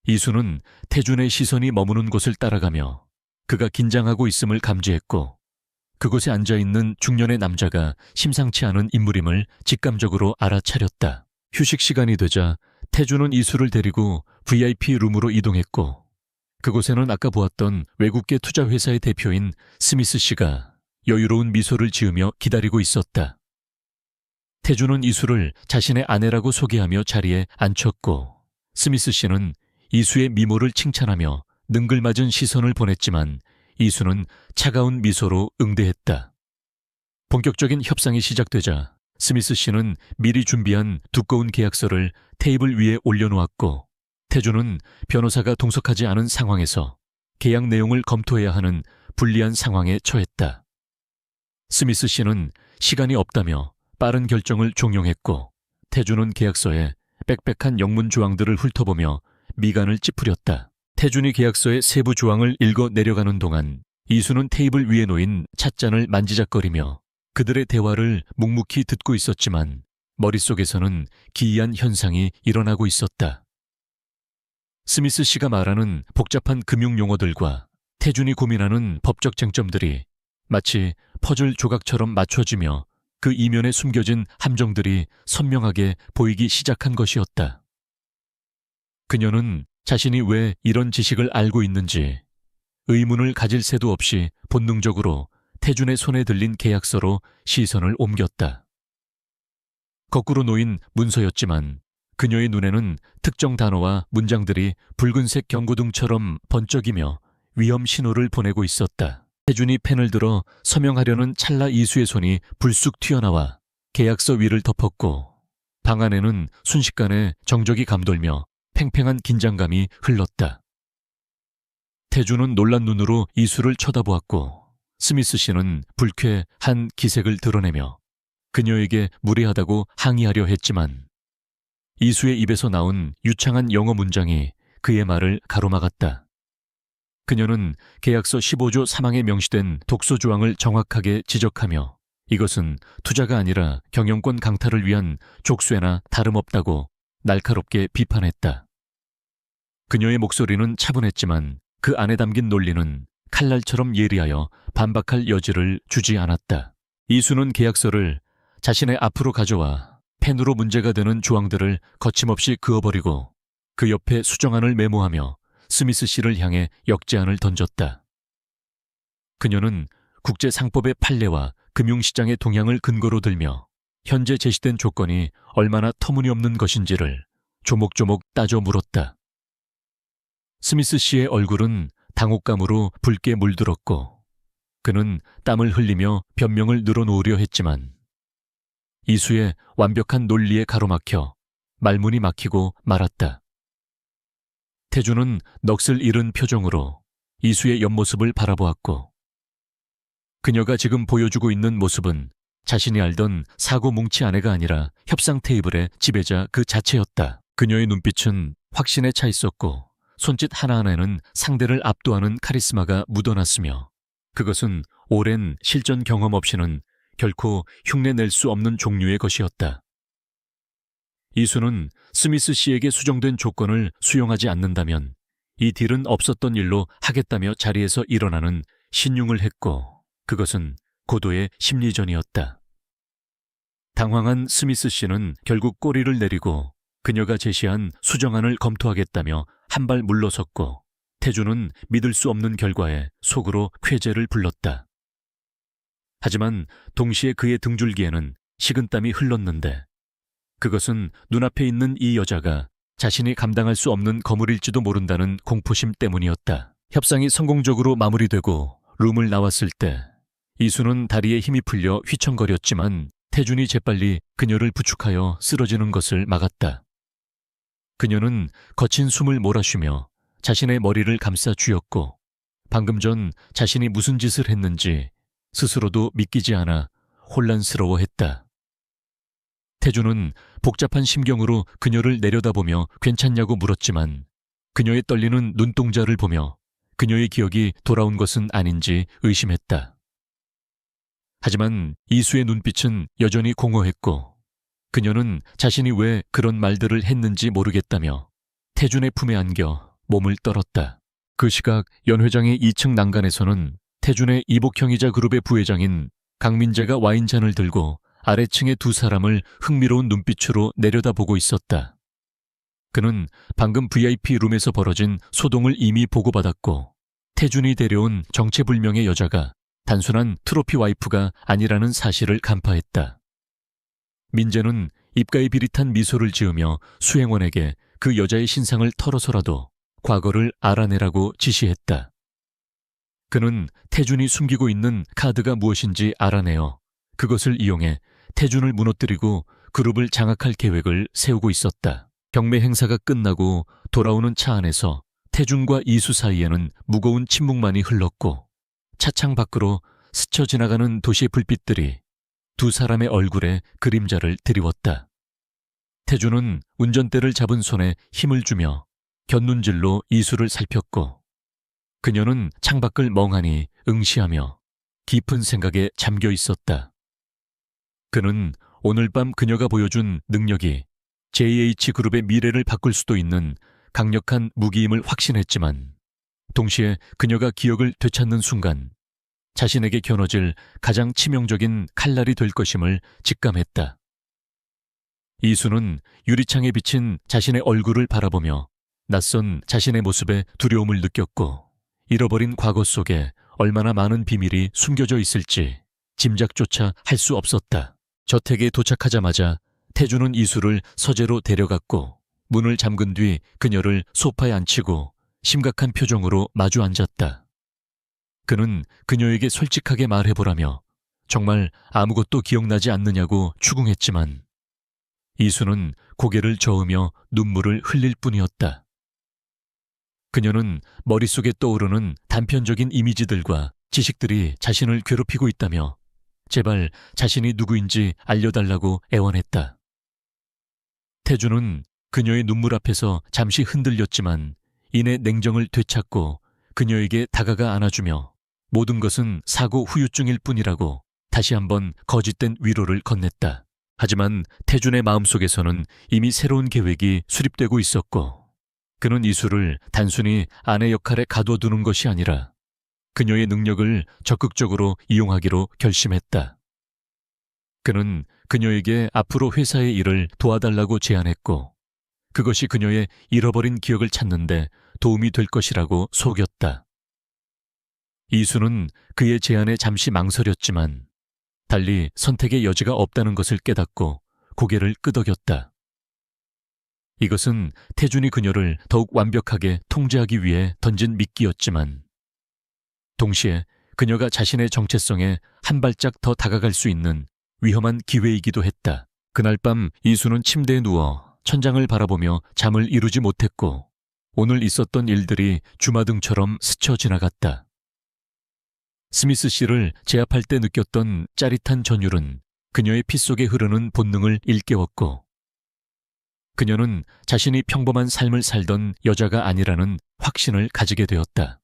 이수는 태준의 시선이 머무는 곳을 따라가며 그가 긴장하고 있음을 감지했고 그곳에 앉아있는 중년의 남자가 심상치 않은 인물임을 직감적으로 알아차렸다. 휴식 시간이 되자 태준은 이수를 데리고 VIP 룸으로 이동했고 그곳에는 아까 보았던 외국계 투자회사의 대표인 스미스 씨가 여유로운 미소를 지으며 기다리고 있었다. 태준은 이수를 자신의 아내라고 소개하며 자리에 앉혔고 스미스 씨는 이수의 미모를 칭찬하며 능글맞은 시선을 보냈지만 이수는 차가운 미소로 응대했다. 본격적인 협상이 시작되자 스미스 씨는 미리 준비한 두꺼운 계약서를 테이블 위에 올려놓았고 태준은 변호사가 동석하지 않은 상황에서 계약 내용을 검토해야 하는 불리한 상황에 처했다. 스미스 씨는 시간이 없다며 빠른 결정을 종용했고 태준은 계약서에 빽빽한 영문 조항들을 훑어보며 미간을 찌푸렸다. 태준이 계약서의 세부 조항을 읽어 내려가는 동안 이수는 테이블 위에 놓인 찻잔을 만지작거리며 그들의 대화를 묵묵히 듣고 있었지만 머릿속에서는 기이한 현상이 일어나고 있었다. 스미스 씨가 말하는 복잡한 금융 용어들과 태준이 고민하는 법적 쟁점들이 마치 퍼즐 조각처럼 맞춰지며 그 이면에 숨겨진 함정들이 선명하게 보이기 시작한 것이었다. 그녀는 자신이 왜 이런 지식을 알고 있는지 의문을 가질 새도 없이 본능적으로 태준의 손에 들린 계약서로 시선을 옮겼다. 거꾸로 놓인 문서였지만 그녀의 눈에는 특정 단어와 문장들이 붉은색 경고등처럼 번쩍이며 위험 신호를 보내고 있었다. 태준이 펜을 들어 서명하려는 찰나 이수의 손이 불쑥 튀어나와 계약서 위를 덮었고 방 안에는 순식간에 정적이 감돌며 팽팽한 긴장감이 흘렀다. 태준은 놀란 눈으로 이수를 쳐다보았고 스미스 씨는 불쾌한 기색을 드러내며 그녀에게 무례하다고 항의하려 했지만 이수의 입에서 나온 유창한 영어 문장이 그의 말을 가로막았다. 그녀는 계약서 15조 3항에 명시된 독소 조항을 정확하게 지적하며 이것은 투자가 아니라 경영권 강탈을 위한 족쇄나 다름없다고 날카롭게 비판했다. 그녀의 목소리는 차분했지만 그 안에 담긴 논리는 칼날처럼 예리하여 반박할 여지를 주지 않았다. 이수는 계약서를 자신의 앞으로 가져와 펜으로 문제가 되는 조항들을 거침없이 그어버리고 그 옆에 수정안을 메모하며 스미스 씨를 향해 역제안을 던졌다. 그녀는 국제상법의 판례와 금융시장의 동향을 근거로 들며 현재 제시된 조건이 얼마나 터무니없는 것인지를 조목조목 따져 물었다. 스미스 씨의 얼굴은 당혹감으로 붉게 물들었고 그는 땀을 흘리며 변명을 늘어놓으려 했지만 이수의 완벽한 논리에 가로막혀 말문이 막히고 말았다. 태준은 넋을 잃은 표정으로 이수의 옆모습을 바라보았고 그녀가 지금 보여주고 있는 모습은 자신이 알던 사고 뭉치 아내가 아니라 협상 테이블의 지배자 그 자체였다. 그녀의 눈빛은 확신에 차 있었고 손짓 하나하나에는 상대를 압도하는 카리스마가 묻어났으며 그것은 오랜 실전 경험 없이는 결코 흉내낼 수 없는 종류의 것이었다. 이수는 스미스 씨에게 수정된 조건을 수용하지 않는다면 이 딜은 없었던 일로 하겠다며 자리에서 일어나는 신용을 했고 그것은 고도의 심리전이었다. 당황한 스미스 씨는 결국 꼬리를 내리고 그녀가 제시한 수정안을 검토하겠다며 한 발 물러섰고 태준은 믿을 수 없는 결과에 속으로 쾌재를 불렀다. 하지만 동시에 그의 등줄기에는 식은땀이 흘렀는데 그것은 눈앞에 있는 이 여자가 자신이 감당할 수 없는 거물일지도 모른다는 공포심 때문이었다. 협상이 성공적으로 마무리되고 룸을 나왔을 때 이수는 다리에 힘이 풀려 휘청거렸지만 태준이 재빨리 그녀를 부축하여 쓰러지는 것을 막았다. 그녀는 거친 숨을 몰아쉬며 자신의 머리를 감싸 쥐었고 방금 전 자신이 무슨 짓을 했는지 스스로도 믿기지 않아 혼란스러워했다. 태준은 복잡한 심경으로 그녀를 내려다보며 괜찮냐고 물었지만 그녀의 떨리는 눈동자를 보며 그녀의 기억이 돌아온 것은 아닌지 의심했다. 하지만 이수의 눈빛은 여전히 공허했고 그녀는 자신이 왜 그런 말들을 했는지 모르겠다며 태준의 품에 안겨 몸을 떨었다. 그 시각 연 회장의 2층 난간에서는 태준의 이복형이자 그룹의 부회장인 강민재가 와인잔을 들고 아래층의 두 사람을 흥미로운 눈빛으로 내려다보고 있었다. 그는 방금 VIP 룸에서 벌어진 소동을 이미 보고받았고 태준이 데려온 정체불명의 여자가 단순한 트로피 와이프가 아니라는 사실을 간파했다. 민재는 입가에 비릿한 미소를 지으며 수행원에게 그 여자의 신상을 털어서라도 과거를 알아내라고 지시했다. 그는 태준이 숨기고 있는 카드가 무엇인지 알아내어 그것을 이용해 태준을 무너뜨리고 그룹을 장악할 계획을 세우고 있었다. 경매 행사가 끝나고 돌아오는 차 안에서 태준과 이수 사이에는 무거운 침묵만이 흘렀고 차창 밖으로 스쳐 지나가는 도시의 불빛들이 두 사람의 얼굴에 그림자를 드리웠다. 태준은 운전대를 잡은 손에 힘을 주며 곁눈질로 이수를 살폈고 그녀는 창밖을 멍하니 응시하며 깊은 생각에 잠겨 있었다. 그는 오늘 밤 그녀가 보여준 능력이 JH그룹의 미래를 바꿀 수도 있는 강력한 무기임을 확신했지만 동시에 그녀가 기억을 되찾는 순간 자신에게 겨눠질 가장 치명적인 칼날이 될 것임을 직감했다. 이수는 유리창에 비친 자신의 얼굴을 바라보며 낯선 자신의 모습에 두려움을 느꼈고 잃어버린 과거 속에 얼마나 많은 비밀이 숨겨져 있을지 짐작조차 할 수 없었다. 저택에 도착하자마자 태주는 이수를 서재로 데려갔고 문을 잠근 뒤 그녀를 소파에 앉히고 심각한 표정으로 마주 앉았다. 그는 그녀에게 솔직하게 말해보라며 정말 아무것도 기억나지 않느냐고 추궁했지만 이수는 고개를 저으며 눈물을 흘릴 뿐이었다. 그녀는 머릿속에 떠오르는 단편적인 이미지들과 지식들이 자신을 괴롭히고 있다며 제발 자신이 누구인지 알려달라고 애원했다. 태주는 그녀의 눈물 앞에서 잠시 흔들렸지만 이내 냉정을 되찾고 그녀에게 다가가 안아주며 모든 것은 사고 후유증일 뿐이라고 다시 한번 거짓된 위로를 건넸다. 하지만 태준의 마음속에서는 이미 새로운 계획이 수립되고 있었고 그는 이수를 단순히 아내 역할에 가둬두는 것이 아니라 그녀의 능력을 적극적으로 이용하기로 결심했다. 그는 그녀에게 앞으로 회사의 일을 도와달라고 제안했고 그것이 그녀의 잃어버린 기억을 찾는데 도움이 될 것이라고 속였다. 이수는 그의 제안에 잠시 망설였지만 달리 선택의 여지가 없다는 것을 깨닫고 고개를 끄덕였다. 이것은 태준이 그녀를 더욱 완벽하게 통제하기 위해 던진 미끼였지만 동시에 그녀가 자신의 정체성에 한 발짝 더 다가갈 수 있는 위험한 기회이기도 했다. 그날 밤 이수는 침대에 누워 천장을 바라보며 잠을 이루지 못했고 오늘 있었던 일들이 주마등처럼 스쳐 지나갔다. 스미스 씨를 제압할 때 느꼈던 짜릿한 전율은 그녀의 피 속에 흐르는 본능을 일깨웠고 그녀는 자신이 평범한 삶을 살던 여자가 아니라는 확신을 가지게 되었다.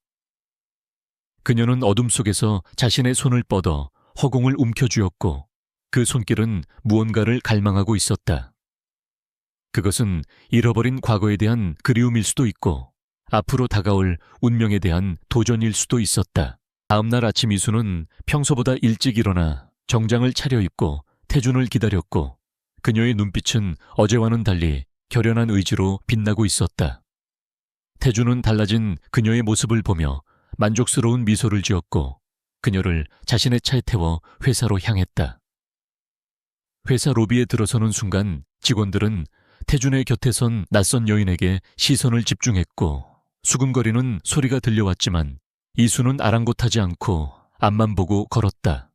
그녀는 어둠 속에서 자신의 손을 뻗어 허공을 움켜쥐었고 그 손길은 무언가를 갈망하고 있었다. 그것은 잃어버린 과거에 대한 그리움일 수도 있고 앞으로 다가올 운명에 대한 도전일 수도 있었다. 다음날 아침 이수는 평소보다 일찍 일어나 정장을 차려입고 태준을 기다렸고 그녀의 눈빛은 어제와는 달리 결연한 의지로 빛나고 있었다. 태준은 달라진 그녀의 모습을 보며 만족스러운 미소를 지었고 그녀를 자신의 차에 태워 회사로 향했다. 회사 로비에 들어서는 순간 직원들은 태준의 곁에 선 낯선 여인에게 시선을 집중했고 수근거리는 소리가 들려왔지만 이수는 아랑곳하지 않고 앞만 보고 걸었다.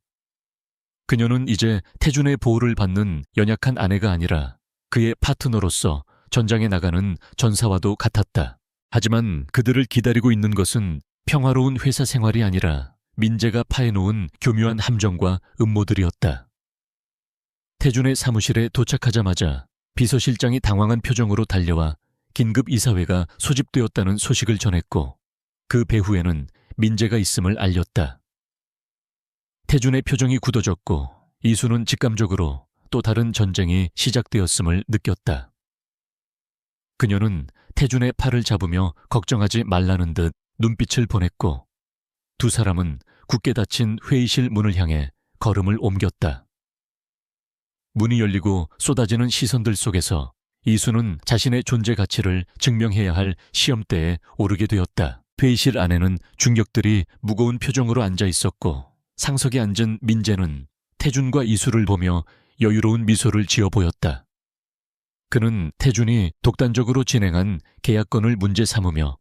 그녀는 이제 태준의 보호를 받는 연약한 아내가 아니라 그의 파트너로서 전장에 나가는 전사와도 같았다. 하지만 그들을 기다리고 있는 것은 평화로운 회사 생활이 아니라 민재가 파해놓은 교묘한 함정과 음모들이었다. 태준의 사무실에 도착하자마자 비서실장이 당황한 표정으로 달려와 긴급 이사회가 소집되었다는 소식을 전했고 그 배후에는 민재가 있음을 알렸다. 태준의 표정이 굳어졌고 이수는 직감적으로 또 다른 전쟁이 시작되었음을 느꼈다. 그녀는 태준의 팔을 잡으며 걱정하지 말라는 듯 눈빛을 보냈고 두 사람은 굳게 닫힌 회의실 문을 향해 걸음을 옮겼다. 문이 열리고 쏟아지는 시선들 속에서 이수는 자신의 존재 가치를 증명해야 할 시험대에 오르게 되었다. 회의실 안에는 중격들이 무거운 표정으로 앉아 있었고 상석에 앉은 민재는 태준과 이수를 보며 여유로운 미소를 지어 보였다. 그는 태준이 독단적으로 진행한 계약건을 문제 삼으며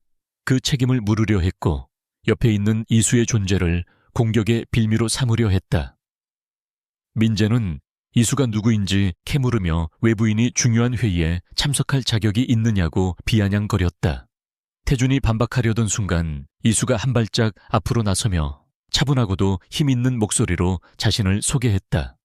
그 책임을 물으려 했고 옆에 있는 이수의 존재를 공격의 빌미로 삼으려 했다. 민재는 이수가 누구인지 캐물으며 외부인이 중요한 회의에 참석할 자격이 있느냐고 비아냥거렸다. 태준이 반박하려던 순간 이수가 한 발짝 앞으로 나서며 차분하고도 힘 있는 목소리로 자신을 소개했다.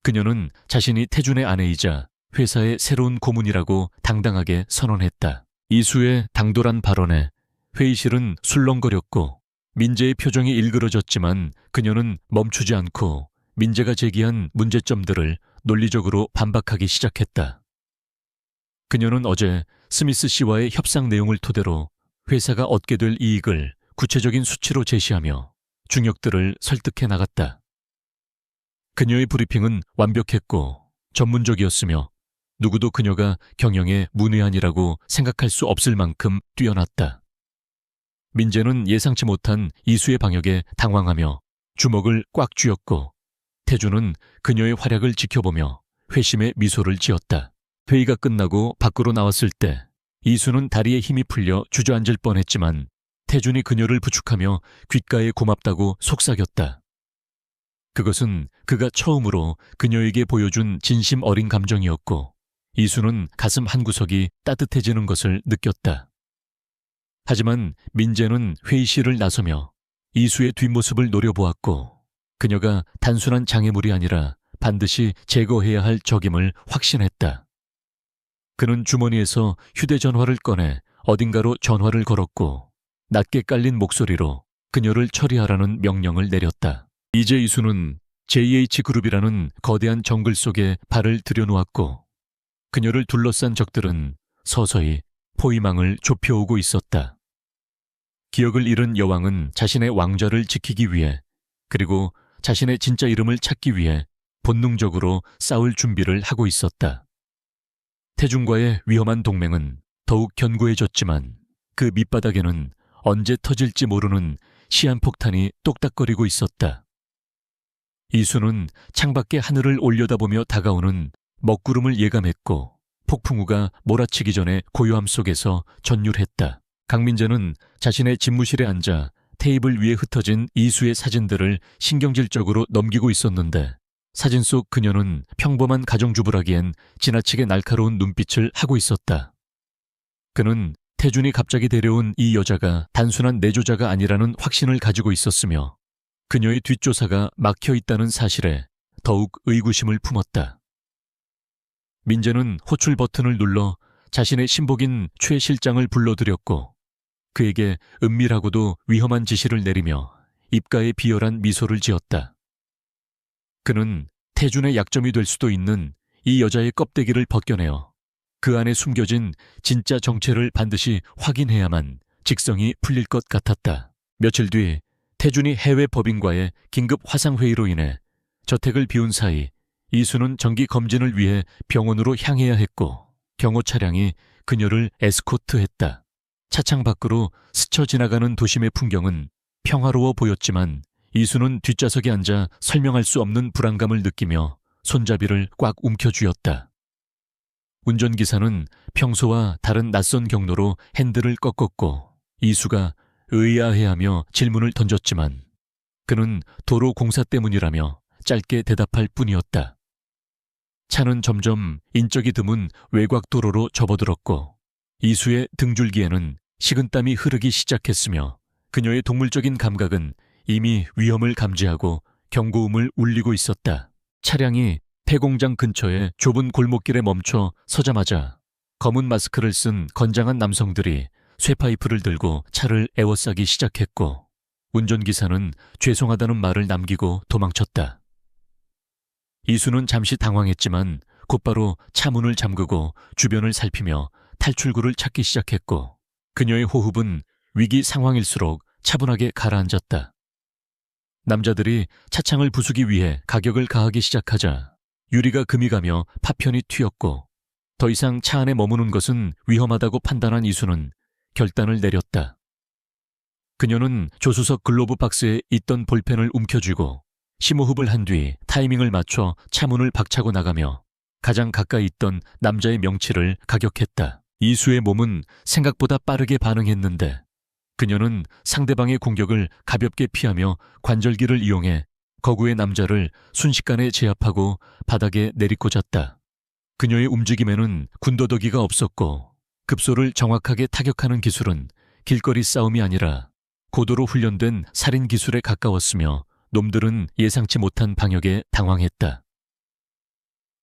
그녀는 자신이 태준의 아내이자 회사의 새로운 고문이라고 당당하게 선언했다. 이수의 당돌한 발언에 회의실은 술렁거렸고 민재의 표정이 일그러졌지만 그녀는 멈추지 않고 민재가 제기한 문제점들을 논리적으로 반박하기 시작했다. 그녀는 어제 스미스 씨와의 협상 내용을 토대로 회사가 얻게 될 이익을 구체적인 수치로 제시하며 중역들을 설득해 나갔다. 그녀의 브리핑은 완벽했고 전문적이었으며 누구도 그녀가 경영에 문외한이라고 생각할 수 없을 만큼 뛰어났다. 민재는 예상치 못한 이수의 방역에 당황하며 주먹을 꽉 쥐었고 태주는 그녀의 활약을 지켜보며 회심의 미소를 지었다. 회의가 끝나고 밖으로 나왔을 때 이수는 다리에 힘이 풀려 주저앉을 뻔했지만 태준이 그녀를 부축하며 귓가에 고맙다고 속삭였다. 그것은 그가 처음으로 그녀에게 보여준 진심 어린 감정이었고 이수는 가슴 한구석이 따뜻해지는 것을 느꼈다. 하지만 민재는 회의실을 나서며 이수의 뒷모습을 노려보았고 그녀가 단순한 장애물이 아니라 반드시 제거해야 할 적임을 확신했다. 그는 주머니에서 휴대전화를 꺼내 어딘가로 전화를 걸었고 낮게 깔린 목소리로 그녀를 처리하라는 명령을 내렸다. 이제 이수는 JH그룹이라는 거대한 정글 속에 발을 들여놓았고 그녀를 둘러싼 적들은 서서히 포위망을 좁혀오고 있었다. 기억을 잃은 여왕은 자신의 왕좌를 지키기 위해 그리고 자신의 진짜 이름을 찾기 위해 본능적으로 싸울 준비를 하고 있었다. 태준과의 위험한 동맹은 더욱 견고해졌지만 그 밑바닥에는 언제 터질지 모르는 시한폭탄이 똑딱거리고 있었다. 이수는 창밖의 하늘을 올려다보며 다가오는 먹구름을 예감했고 폭풍우가 몰아치기 전에 고요함 속에서 전율했다. 강민재는 자신의 집무실에 앉아 테이블 위에 흩어진 이수의 사진들을 신경질적으로 넘기고 있었는데 사진 속 그녀는 평범한 가정주부라기엔 지나치게 날카로운 눈빛을 하고 있었다. 그는 태준이 갑자기 데려온 이 여자가 단순한 내조자가 아니라는 확신을 가지고 있었으며 그녀의 뒷조사가 막혀 있다는 사실에 더욱 의구심을 품었다. 민재는 호출 버튼을 눌러 자신의 신복인 최 실장을 불러들였고 그에게 은밀하고도 위험한 지시를 내리며 입가에 비열한 미소를 지었다. 그는 태준의 약점이 될 수도 있는 이 여자의 껍데기를 벗겨내어 그 안에 숨겨진 진짜 정체를 반드시 확인해야만 직성이 풀릴 것 같았다. 며칠 뒤 태준이 해외 법인과의 긴급 화상회의로 인해 저택을 비운 사이 이수는 정기 검진을 위해 병원으로 향해야 했고 경호 차량이 그녀를 에스코트했다. 차창 밖으로 스쳐 지나가는 도심의 풍경은 평화로워 보였지만 이수는 뒷좌석에 앉아 설명할 수 없는 불안감을 느끼며 손잡이를 꽉 움켜쥐었다. 운전기사는 평소와 다른 낯선 경로로 핸들을 꺾었고 이수가 의아해하며 질문을 던졌지만 그는 도로 공사 때문이라며 짧게 대답할 뿐이었다. 차는 점점 인적이 드문 외곽도로로 접어들었고 이수의 등줄기에는 식은땀이 흐르기 시작했으며 그녀의 동물적인 감각은 이미 위험을 감지하고 경고음을 울리고 있었다. 차량이 폐공장 근처의 좁은 골목길에 멈춰 서자마자 검은 마스크를 쓴 건장한 남성들이 쇠파이프를 들고 차를 에워싸기 시작했고 운전기사는 죄송하다는 말을 남기고 도망쳤다. 이수는 잠시 당황했지만 곧바로 차 문을 잠그고 주변을 살피며 탈출구를 찾기 시작했고 그녀의 호흡은 위기 상황일수록 차분하게 가라앉았다. 남자들이 차창을 부수기 위해 가격을 가하기 시작하자 유리가 금이 가며 파편이 튀었고 더 이상 차 안에 머무는 것은 위험하다고 판단한 이수는 결단을 내렸다. 그녀는 조수석 글로브 박스에 있던 볼펜을 움켜쥐고 심호흡을 한 뒤 타이밍을 맞춰 차문을 박차고 나가며 가장 가까이 있던 남자의 명치를 가격했다. 이수의 몸은 생각보다 빠르게 반응했는데 그녀는 상대방의 공격을 가볍게 피하며 관절기를 이용해 거구의 남자를 순식간에 제압하고 바닥에 내리꽂았다. 그녀의 움직임에는 군더더기가 없었고 급소를 정확하게 타격하는 기술은 길거리 싸움이 아니라 고도로 훈련된 살인 기술에 가까웠으며 놈들은 예상치 못한 방역에 당황했다.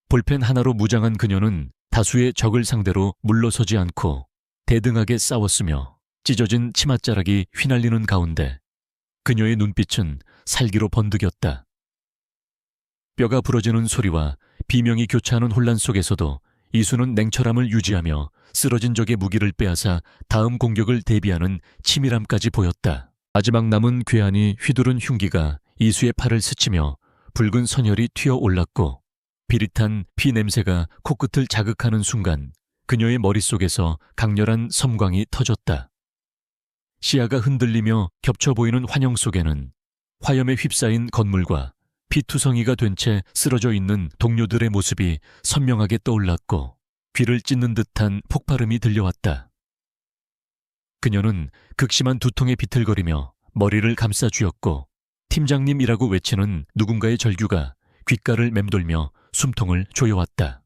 볼펜 하나로 무장한 그녀는 다수의 적을 상대로 물러서지 않고 대등하게 싸웠으며 찢어진 치맛자락이 휘날리는 가운데 그녀의 눈빛은 살기로 번득였다. 뼈가 부러지는 소리와 비명이 교차하는 혼란 속에서도 이수는 냉철함을 유지하며 쓰러진 적의 무기를 빼앗아 다음 공격을 대비하는 치밀함까지 보였다. 마지막 남은 괴한이 휘두른 흉기가 이수의 팔을 스치며 붉은 선혈이 튀어올랐고 비릿한 피 냄새가 코끝을 자극하는 순간 그녀의 머릿속에서 강렬한 섬광이 터졌다. 시야가 흔들리며 겹쳐 보이는 환영 속에는 화염에 휩싸인 건물과 피투성이가 된 채 쓰러져 있는 동료들의 모습이 선명하게 떠올랐고 귀를 찢는 듯한 폭발음이 들려왔다. 그녀는 극심한 두통에 비틀거리며 머리를 감싸 쥐었고 팀장님이라고 외치는 누군가의 절규가 귓가를 맴돌며 숨통을 조여왔다.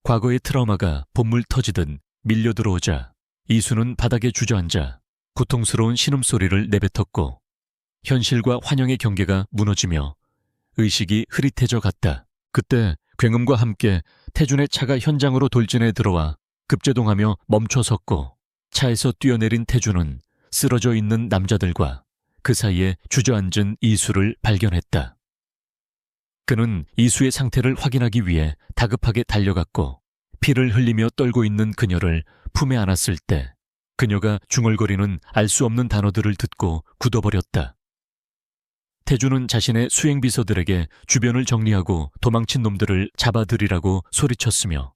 과거의 트라우마가 본물 터지듯 밀려 들어오자 이수는 바닥에 주저앉아 고통스러운 신음소리를 내뱉었고 현실과 환영의 경계가 무너지며 의식이 흐릿해져 갔다. 그때 굉음과 함께 태준의 차가 현장으로 돌진해 들어와 급제동하며 멈춰섰고 차에서 뛰어내린 태준은 쓰러져 있는 남자들과 그 사이에 주저앉은 이수를 발견했다. 그는 이수의 상태를 확인하기 위해 다급하게 달려갔고 피를 흘리며 떨고 있는 그녀를 품에 안았을 때 그녀가 중얼거리는 알 수 없는 단어들을 듣고 굳어버렸다. 태준은 자신의 수행비서들에게 주변을 정리하고 도망친 놈들을 잡아들이라고 소리쳤으며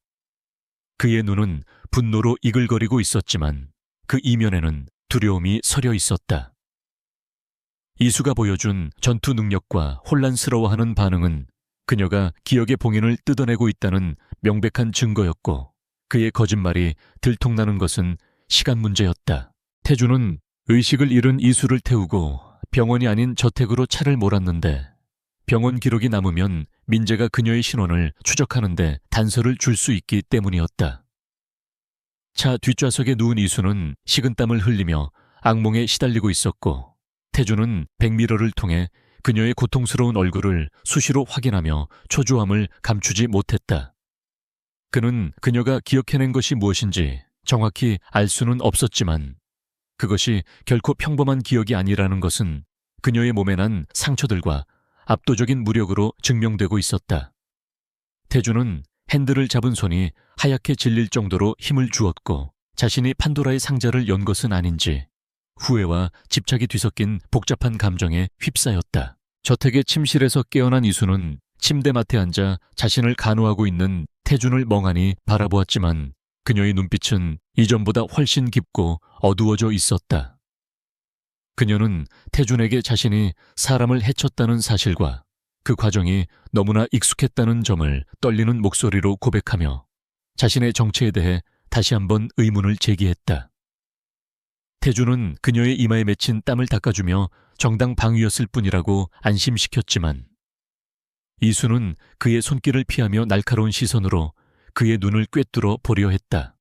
그의 눈은 분노로 이글거리고 있었지만 그 이면에는 두려움이 서려 있었다. 이수가 보여준 전투 능력과 혼란스러워하는 반응은 그녀가 기억의 봉인을 뜯어내고 있다는 명백한 증거였고 그의 거짓말이 들통나는 것은 시간 문제였다. 태준은 의식을 잃은 이수를 태우고 병원이 아닌 저택으로 차를 몰았는데 병원 기록이 남으면 민재가 그녀의 신원을 추적하는데 단서를 줄 수 있기 때문이었다. 차 뒷좌석에 누운 이수는 식은땀을 흘리며 악몽에 시달리고 있었고 태준은 백미러를 통해 그녀의 고통스러운 얼굴을 수시로 확인하며 초조함을 감추지 못했다. 그는 그녀가 기억해낸 것이 무엇인지 정확히 알 수는 없었지만 그것이 결코 평범한 기억이 아니라는 것은 그녀의 몸에 난 상처들과 압도적인 무력으로 증명되고 있었다. 태준은 핸들을 잡은 손이 하얗게 질릴 정도로 힘을 주었고 자신이 판도라의 상자를 연 것은 아닌지 후회와 집착이 뒤섞인 복잡한 감정에 휩싸였다. 저택의 침실에서 깨어난 이수는 침대맡에 앉아 자신을 간호하고 있는 태준을 멍하니 바라보았지만 그녀의 눈빛은 이전보다 훨씬 깊고 어두워져 있었다. 그녀는 태준에게 자신이 사람을 해쳤다는 사실과 그 과정이 너무나 익숙했다는 점을 떨리는 목소리로 고백하며 자신의 정체에 대해 다시 한번 의문을 제기했다. 태준은 그녀의 이마에 맺힌 땀을 닦아주며 정당 방위였을 뿐이라고 안심시켰지만 이수는 그의 손길을 피하며 날카로운 시선으로 그의 눈을 꿰뚫어 보려 했다.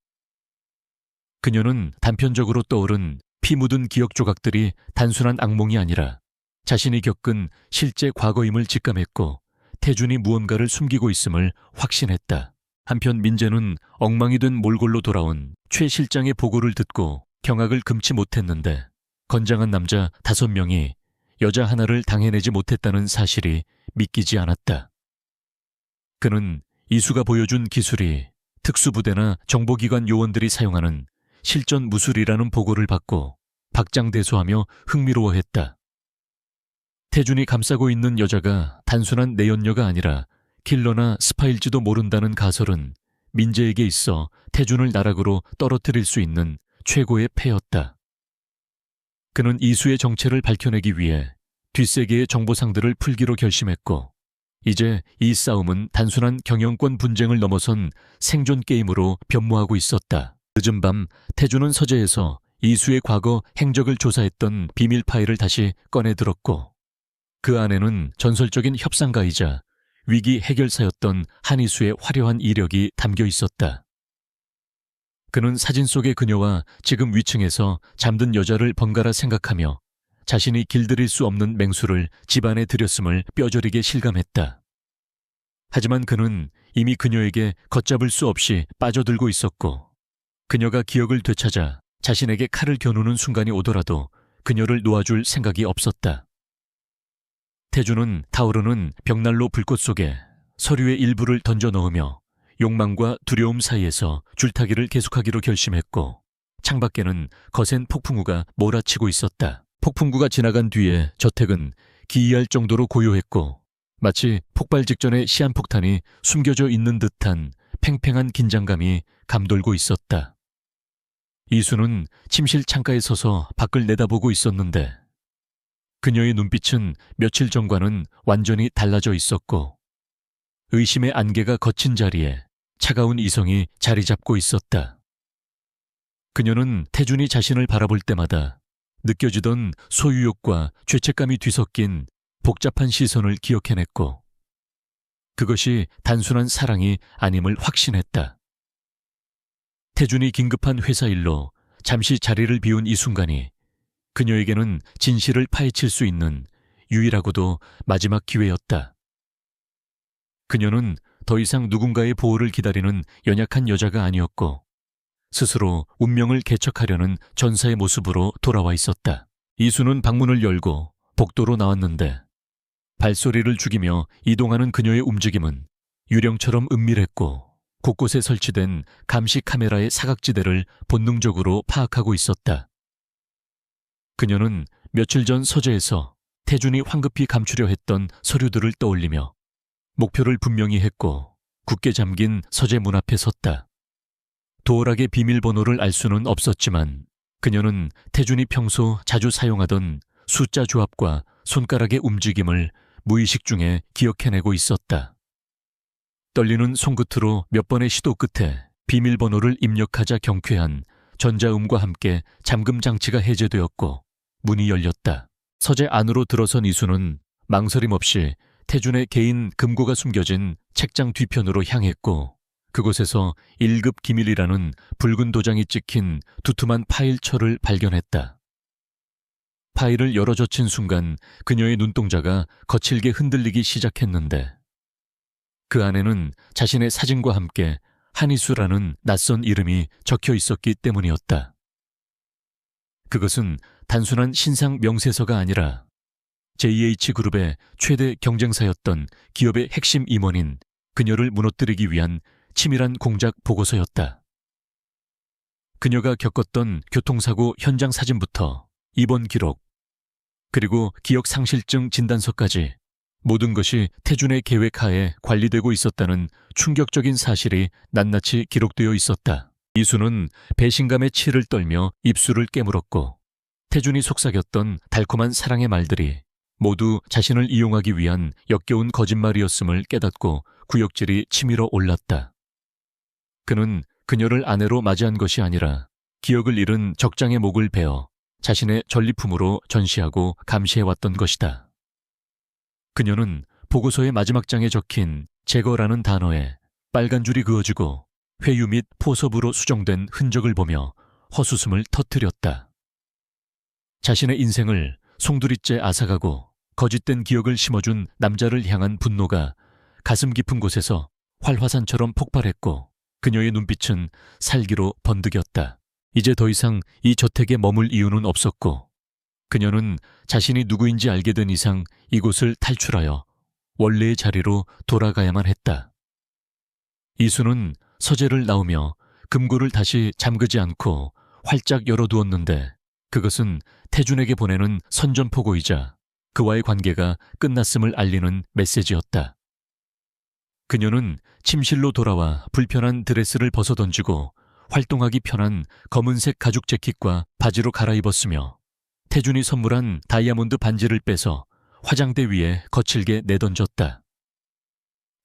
그녀는 단편적으로 떠오른 피 묻은 기억 조각들이 단순한 악몽이 아니라 자신이 겪은 실제 과거임을 직감했고 태준이 무언가를 숨기고 있음을 확신했다. 한편 민재는 엉망이 된 몰골로 돌아온 최 실장의 보고를 듣고 경악을 금치 못했는데 건장한 남자 5명이 여자 하나를 당해내지 못했다는 사실이 믿기지 않았다. 그는 이수가 보여준 기술이 특수부대나 정보기관 요원들이 사용하는 실전 무술이라는 보고를 받고 박장대소하며 흥미로워했다. 태준이 감싸고 있는 여자가 단순한 내연녀가 아니라 킬러나 스파일지도 모른다는 가설은 민재에게 있어 태준을 나락으로 떨어뜨릴 수 있는 최고의 패였다. 그는 이수의 정체를 밝혀내기 위해 뒷세계의 정보상들을 풀기로 결심했고 이제 이 싸움은 단순한 경영권 분쟁을 넘어선 생존 게임으로 변모하고 있었다. 늦은 밤 태준은 서재에서 이수의 과거 행적을 조사했던 비밀 파일을 다시 꺼내들었고 그 안에는 전설적인 협상가이자 위기 해결사였던 한이수의 화려한 이력이 담겨 있었다. 그는 사진 속의 그녀와 지금 위층에서 잠든 여자를 번갈아 생각하며 자신이 길들일 수 없는 맹수를 집안에 들였음을 뼈저리게 실감했다. 하지만 그는 이미 그녀에게 걷잡을 수 없이 빠져들고 있었고 그녀가 기억을 되찾아 자신에게 칼을 겨누는 순간이 오더라도 그녀를 놓아줄 생각이 없었다. 태주는 타오르는 벽난로 불꽃 속에 서류의 일부를 던져 넣으며 욕망과 두려움 사이에서 줄타기를 계속하기로 결심했고, 창밖에는 거센 폭풍우가 몰아치고 있었다. 폭풍구가 지나간 뒤에 저택은 기이할 정도로 고요했고, 마치 폭발 직전의 시한폭탄이 숨겨져 있는 듯한 팽팽한 긴장감이 감돌고 있었다. 이수는 침실 창가에 서서 밖을 내다보고 있었는데, 그녀의 눈빛은 며칠 전과는 완전히 달라져 있었고, 의심의 안개가 걷힌 자리에 차가운 이성이 자리 잡고 있었다. 그녀는 태준이 자신을 바라볼 때마다 느껴지던 소유욕과 죄책감이 뒤섞인 복잡한 시선을 기억해냈고, 그것이 단순한 사랑이 아님을 확신했다. 태준이 긴급한 회사 일로 잠시 자리를 비운 이 순간이 그녀에게는 진실을 파헤칠 수 있는 유일하고도 마지막 기회였다. 그녀는 더 이상 누군가의 보호를 기다리는 연약한 여자가 아니었고, 스스로 운명을 개척하려는 전사의 모습으로 돌아와 있었다. 이수는 방문을 열고 복도로 나왔는데, 발소리를 죽이며 이동하는 그녀의 움직임은 유령처럼 은밀했고, 곳곳에 설치된 감시 카메라의 사각지대를 본능적으로 파악하고 있었다. 그녀는 며칠 전 서재에서 태준이 황급히 감추려 했던 서류들을 떠올리며 목표를 분명히 했고, 굳게 잠긴 서재 문 앞에 섰다. 도어락의 비밀번호를 알 수는 없었지만 그녀는 태준이 평소 자주 사용하던 숫자 조합과 손가락의 움직임을 무의식 중에 기억해내고 있었다. 떨리는 손끝으로 몇 번의 시도 끝에 비밀번호를 입력하자 경쾌한 전자음과 함께 잠금 장치가 해제되었고, 문이 열렸다. 서재 안으로 들어선 이수는 망설임 없이 태준의 개인 금고가 숨겨진 책장 뒤편으로 향했고, 그곳에서 1급 기밀이라는 붉은 도장이 찍힌 두툼한 파일철을 발견했다. 파일을 열어젖힌 순간 그녀의 눈동자가 거칠게 흔들리기 시작했는데, 그 안에는 자신의 사진과 함께 한희수라는 낯선 이름이 적혀 있었기 때문이었다. 그것은 단순한 신상 명세서가 아니라 JH그룹의 최대 경쟁사였던 기업의 핵심 임원인 그녀를 무너뜨리기 위한 치밀한 공작 보고서였다. 그녀가 겪었던 교통사고 현장 사진부터 입원 기록, 그리고 기억상실증 진단서까지 모든 것이 태준의 계획하에 관리되고 있었다는 충격적인 사실이 낱낱이 기록되어 있었다. 이수는 배신감의 치를 떨며 입술을 깨물었고, 태준이 속삭였던 달콤한 사랑의 말들이 모두 자신을 이용하기 위한 역겨운 거짓말이었음을 깨닫고 구역질이 치밀어 올랐다. 그는 그녀를 아내로 맞이한 것이 아니라 기억을 잃은 적장의 목을 베어 자신의 전리품으로 전시하고 감시해왔던 것이다. 그녀는 보고서의 마지막 장에 적힌 제거라는 단어에 빨간 줄이 그어지고 회유 및 포섭으로 수정된 흔적을 보며 헛웃음을 터뜨렸다. 자신의 인생을 송두리째 앗아가고 거짓된 기억을 심어준 남자를 향한 분노가 가슴 깊은 곳에서 활화산처럼 폭발했고, 그녀의 눈빛은 살기로 번득였다. 이제 더 이상 이 저택에 머물 이유는 없었고, 그녀는 자신이 누구인지 알게 된 이상 이곳을 탈출하여 원래의 자리로 돌아가야만 했다. 이수는 서재를 나오며 금고를 다시 잠그지 않고 활짝 열어두었는데, 그것은 태준에게 보내는 선전포고이자 그와의 관계가 끝났음을 알리는 메시지였다. 그녀는 침실로 돌아와 불편한 드레스를 벗어던지고 활동하기 편한 검은색 가죽 재킷과 바지로 갈아입었으며, 태준이 선물한 다이아몬드 반지를 빼서 화장대 위에 거칠게 내던졌다.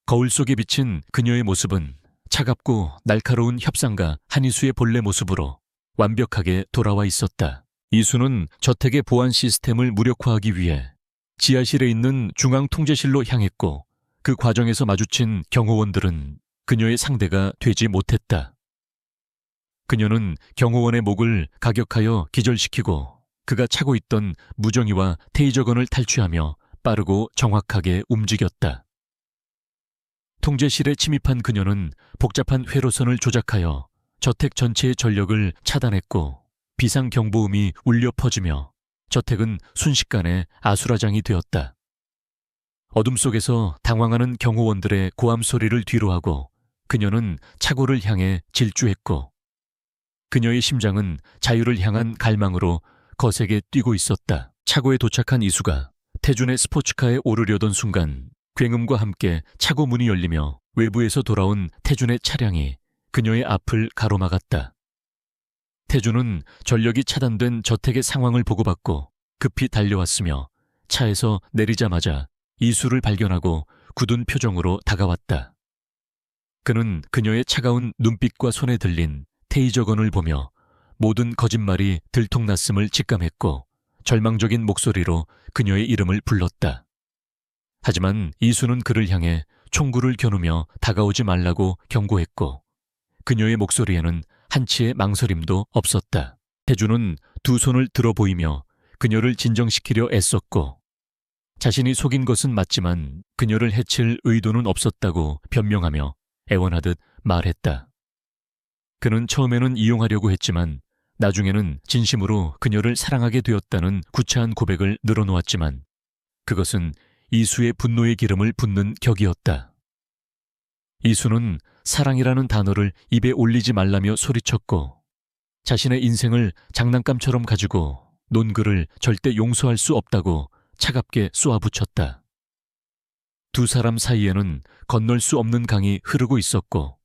거울 속에 비친 그녀의 모습은 차갑고 날카로운 협상가 한희수의 본래 모습으로 완벽하게 돌아와 있었다. 이수는 저택의 보안 시스템을 무력화하기 위해 지하실에 있는 중앙통제실로 향했고, 그 과정에서 마주친 경호원들은 그녀의 상대가 되지 못했다. 그녀는 경호원의 목을 가격하여 기절시키고 그가 차고 있던 무정이와 테이저건을 탈취하며 빠르고 정확하게 움직였다. 통제실에 침입한 그녀는 복잡한 회로선을 조작하여 저택 전체의 전력을 차단했고, 비상경보음이 울려 퍼지며 저택은 순식간에 아수라장이 되었다. 어둠 속에서 당황하는 경호원들의 고함 소리를 뒤로하고 그녀는 차고를 향해 질주했고 그녀의 심장은 자유를 향한 갈망으로 거세게 뛰고 있었다. 차고에 도착한 이수가 태준의 스포츠카에 오르려던 순간 굉음과 함께 차고 문이 열리며 외부에서 돌아온 태준의 차량이 그녀의 앞을 가로막았다. 태준은 전력이 차단된 저택의 상황을 보고받고 급히 달려왔으며 차에서 내리자마자 이수를 발견하고 굳은 표정으로 다가왔다. 그는 그녀의 차가운 눈빛과 손에 들린 테이저건을 보며 모든 거짓말이 들통났음을 직감했고 절망적인 목소리로 그녀의 이름을 불렀다. 하지만 이수는 그를 향해 총구를 겨누며 다가오지 말라고 경고했고 그녀의 목소리에는 한치의 망설임도 없었다. 태준은 두 손을 들어 보이며 그녀를 진정시키려 애썼고 자신이 속인 것은 맞지만 그녀를 해칠 의도는 없었다고 변명하며 애원하듯 말했다. 그는 처음에는 이용하려고 했지만 나중에는 진심으로 그녀를 사랑하게 되었다는 구차한 고백을 늘어놓았지만 그것은 이수의 분노의 기름을 붓는 격이었다. 이수는 사랑이라는 단어를 입에 올리지 말라며 소리쳤고 자신의 인생을 장난감처럼 가지고 논 그를 절대 용서할 수 없다고 차갑게 쏘아붙였다. 두 사람 사이에는 건널 수 없는 강이 흐르고 있었고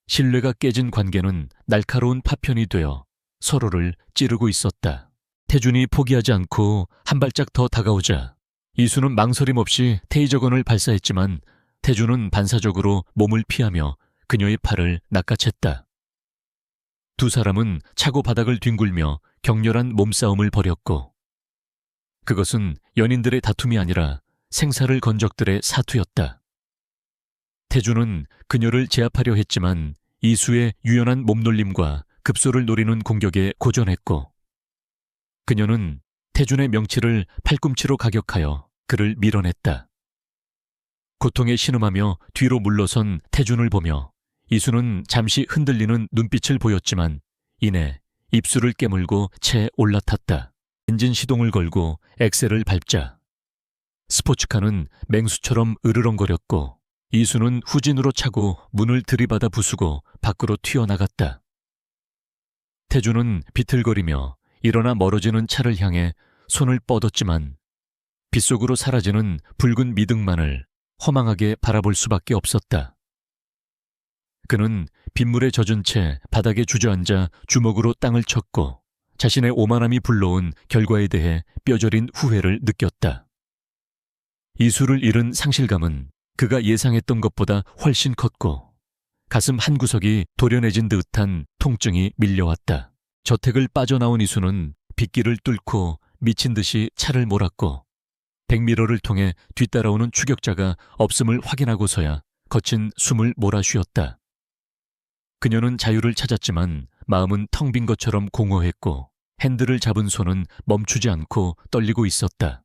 신뢰가 깨진 관계는 날카로운 파편이 되어 서로를 찌르고 있었다. 태준이 포기하지 않고 한 발짝 더 다가오자 이수는 망설임 없이 테이저건을 발사했지만 태준은 반사적으로 몸을 피하며 그녀의 팔을 낚아챘다. 두 사람은 차고 바닥을 뒹굴며 격렬한 몸싸움을 벌였고 그것은 연인들의 다툼이 아니라 생사를 건 적들의 사투였다. 태준은 그녀를 제압하려 했지만 이수의 유연한 몸놀림과 급소를 노리는 공격에 고전했고 그녀는 태준의 명치를 팔꿈치로 가격하여 그를 밀어냈다. 고통에 신음하며 뒤로 물러선 태준을 보며 이수는 잠시 흔들리는 눈빛을 보였지만 이내 입술을 깨물고 채 올라탔다. 엔진 시동을 걸고 엑셀을 밟자 스포츠카는 맹수처럼 으르렁거렸고 이수는 후진으로 차고 문을 들이받아 부수고 밖으로 튀어나갔다. 태준은 비틀거리며 일어나 멀어지는 차를 향해 손을 뻗었지만 빗속으로 사라지는 붉은 미등만을 허망하게 바라볼 수밖에 없었다. 그는 빗물에 젖은 채 바닥에 주저앉아 주먹으로 땅을 쳤고 자신의 오만함이 불러온 결과에 대해 뼈저린 후회를 느꼈다. 이수를 잃은 상실감은 그가 예상했던 것보다 훨씬 컸고 가슴 한구석이 도련해진 듯한 통증이 밀려왔다. 저택을 빠져나온 이수는 빗길을 뚫고 미친 듯이 차를 몰았고 백미러를 통해 뒤따라오는 추격자가 없음을 확인하고서야 거친 숨을 몰아쉬었다. 그녀는 자유를 찾았지만 마음은 텅 빈 것처럼 공허했고 핸들을 잡은 손은 멈추지 않고 떨리고 있었다.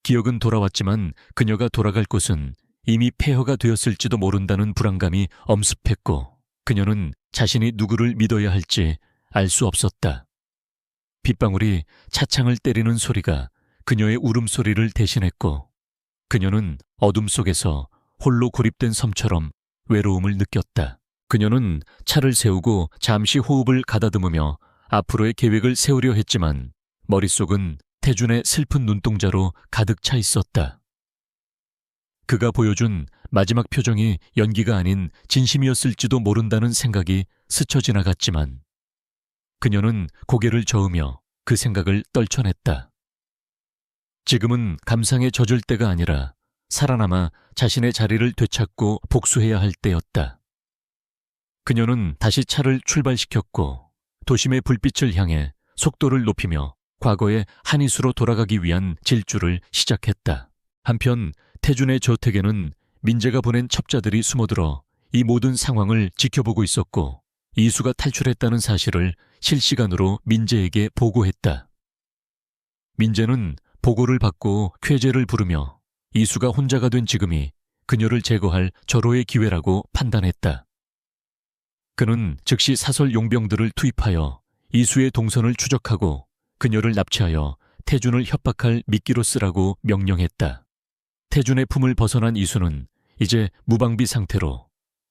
기억은 돌아왔지만 그녀가 돌아갈 곳은 이미 폐허가 되었을지도 모른다는 불안감이 엄습했고 그녀는 자신이 누구를 믿어야 할지 알 수 없었다. 빗방울이 차창을 때리는 소리가 그녀의 울음소리를 대신했고 그녀는 어둠 속에서 홀로 고립된 섬처럼 외로움을 느꼈다. 그녀는 차를 세우고 잠시 호흡을 가다듬으며 앞으로의 계획을 세우려 했지만 머릿속은 태준의 슬픈 눈동자로 가득 차 있었다. 그가 보여준 마지막 표정이 연기가 아닌 진심이었을지도 모른다는 생각이 스쳐 지나갔지만 그녀는 고개를 저으며 그 생각을 떨쳐냈다. 지금은 감상에 젖을 때가 아니라 살아남아 자신의 자리를 되찾고 복수해야 할 때였다. 그녀는 다시 차를 출발시켰고 도심의 불빛을 향해 속도를 높이며 과거의 한이수로 돌아가기 위한 질주를 시작했다. 한편 태준의 저택에는 민재가 보낸 첩자들이 숨어들어 이 모든 상황을 지켜보고 있었고 이수가 탈출했다는 사실을 실시간으로 민재에게 보고했다. 민재는 보고를 받고 쾌재를 부르며 이수가 혼자가 된 지금이 그녀를 제거할 절호의 기회라고 판단했다. 그는 즉시 사설 용병들을 투입하여 이수의 동선을 추적하고 그녀를 납치하여 태준을 협박할 미끼로 쓰라고 명령했다. 태준의 품을 벗어난 이수는 이제 무방비 상태로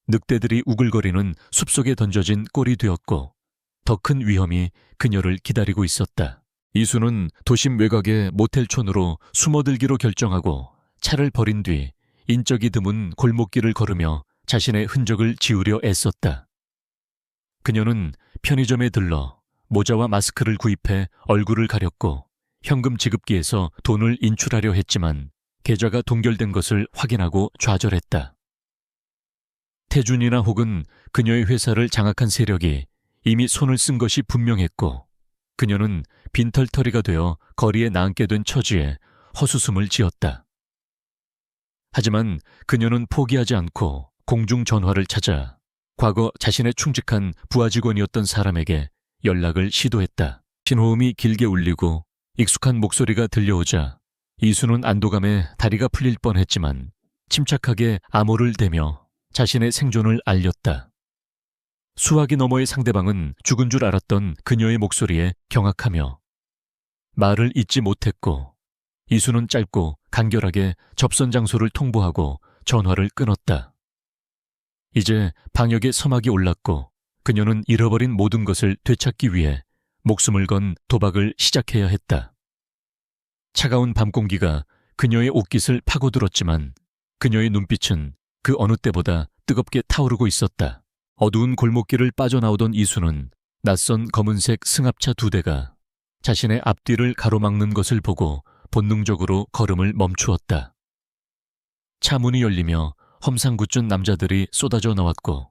늑대들이 우글거리는 숲속에 던져진 꼴이 되었고 더 큰 위험이 그녀를 기다리고 있었다. 이수는 도심 외곽의 모텔촌으로 숨어들기로 결정하고 차를 버린 뒤 인적이 드문 골목길을 걸으며 자신의 흔적을 지우려 애썼다. 그녀는 편의점에 들러 모자와 마스크를 구입해 얼굴을 가렸고 현금 지급기에서 돈을 인출하려 했지만 계좌가 동결된 것을 확인하고 좌절했다. 태준이나 혹은 그녀의 회사를 장악한 세력이 이미 손을 쓴 것이 분명했고 그녀는 빈털터리가 되어 거리에 나앉게 된 처지에 헛웃음을 지었다. 하지만 그녀는 포기하지 않고 공중전화를 찾아 과거 자신의 충직한 부하 직원이었던 사람에게 연락을 시도했다. 신호음이 길게 울리고 익숙한 목소리가 들려오자 이수는 안도감에 다리가 풀릴 뻔했지만 침착하게 암호를 대며 자신의 생존을 알렸다. 수화기 너머의 상대방은 죽은 줄 알았던 그녀의 목소리에 경악하며 말을 잇지 못했고 이수는 짧고 간결하게 접선 장소를 통보하고 전화를 끊었다. 이제 방역의 서막이 올랐고 그녀는 잃어버린 모든 것을 되찾기 위해 목숨을 건 도박을 시작해야 했다. 차가운 밤 공기가 그녀의 옷깃을 파고들었지만 그녀의 눈빛은 그 어느 때보다 뜨겁게 타오르고 있었다. 어두운 골목길을 빠져나오던 이수는 낯선 검은색 승합차 2대가 자신의 앞뒤를 가로막는 것을 보고 본능적으로 걸음을 멈추었다. 차 문이 열리며 험상궂은 남자들이 쏟아져 나왔고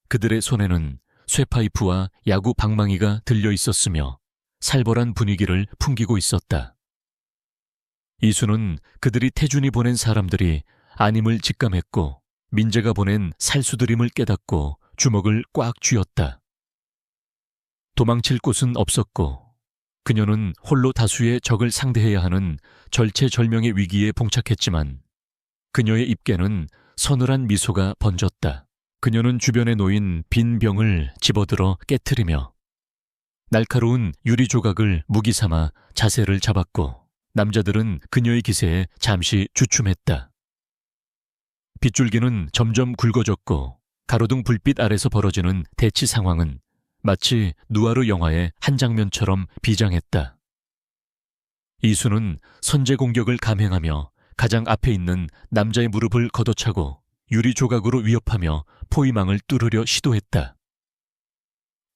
그들의 손에는 쇠파이프와 야구 방망이가 들려 있었으며 살벌한 분위기를 풍기고 있었다. 이수는 그들이 태준이 보낸 사람들이 아님을 직감했고 민재가 보낸 살수들임을 깨닫고 주먹을 꽉 쥐었다. 도망칠 곳은 없었고 그녀는 홀로 다수의 적을 상대해야 하는 절체절명의 위기에 봉착했지만 그녀의 입계는 서늘한 미소가 번졌다. 그녀는 주변에 놓인 빈 병을 집어들어 깨트리며 날카로운 유리 조각을 무기 삼아 자세를 잡았고 남자들은 그녀의 기세에 잠시 주춤했다. 빗줄기는 점점 굵어졌고 가로등 불빛 아래서 벌어지는 대치 상황은 마치 누아르 영화의 한 장면처럼 비장했다. 이수는 선제 공격을 감행하며 가장 앞에 있는 남자의 무릎을 걷어차고 유리 조각으로 위협하며 포위망을 뚫으려 시도했다.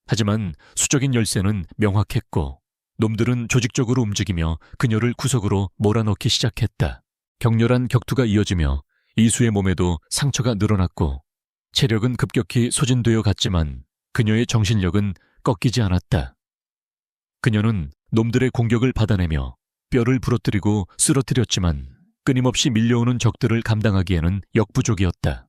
하지만 수적인 열쇠는 명확했고 놈들은 조직적으로 움직이며 그녀를 구석으로 몰아넣기 시작했다. 격렬한 격투가 이어지며 이수의 몸에도 상처가 늘어났고 체력은 급격히 소진되어 갔지만 그녀의 정신력은 꺾이지 않았다. 그녀는 놈들의 공격을 받아내며 뼈를 부러뜨리고 쓰러뜨렸지만 끊임없이 밀려오는 적들을 감당하기에는 역부족이었다.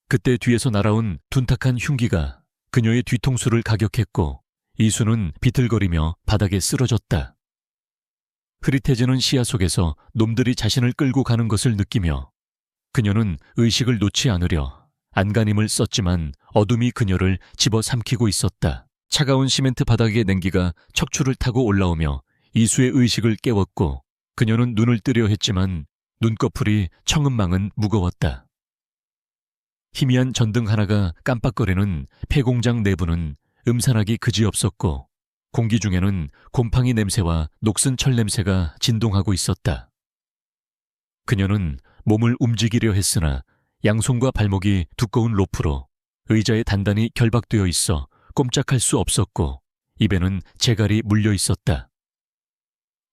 그때 뒤에서 날아온 둔탁한 흉기가 그녀의 뒤통수를 가격했고 이수는 비틀거리며 바닥에 쓰러졌다. 흐릿해지는 시야 속에서 놈들이 자신을 끌고 가는 것을 느끼며 그녀는 의식을 놓지 않으려 안간힘을 썼지만 어둠이 그녀를 집어삼키고 있었다. 차가운 시멘트 바닥의 냉기가 척추를 타고 올라오며 이수의 의식을 깨웠고 그녀는 눈을 뜨려 했지만 눈꺼풀이 청음망은 무거웠다. 희미한 전등 하나가 깜빡거리는 폐공장 내부는 음산하기 그지없었고 공기 중에는 곰팡이 냄새와 녹슨 철 냄새가 진동하고 있었다. 그녀는 몸을 움직이려 했으나 양손과 발목이 두꺼운 로프로 의자에 단단히 결박되어 있어 꼼짝할 수 없었고 입에는 재갈이 물려 있었다.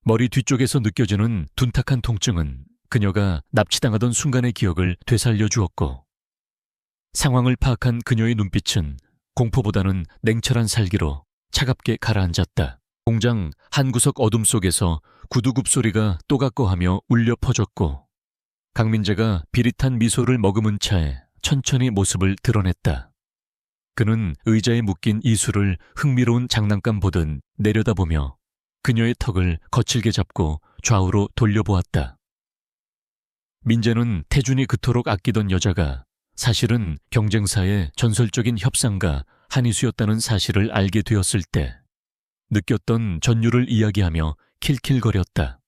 머리 뒤쪽에서 느껴지는 둔탁한 통증은 그녀가 납치당하던 순간의 기억을 되살려 주었고 상황을 파악한 그녀의 눈빛은 공포보다는 냉철한 살기로 차갑게 가라앉았다. 공장 한 구석 어둠 속에서 구두굽 소리가 또각거하며 울려 퍼졌고 강민재가 비릿한 미소를 머금은 차에 천천히 모습을 드러냈다. 그는 의자에 묶인 이수를 흥미로운 장난감 보듯 내려다보며 그녀의 턱을 거칠게 잡고 좌우로 돌려보았다. 민재는 태준이 그토록 아끼던 여자가 사실은 경쟁사의 전설적인 협상가 한희수였다는 사실을 알게 되었을 때 느꼈던 전율을 이야기하며 킬킬거렸다.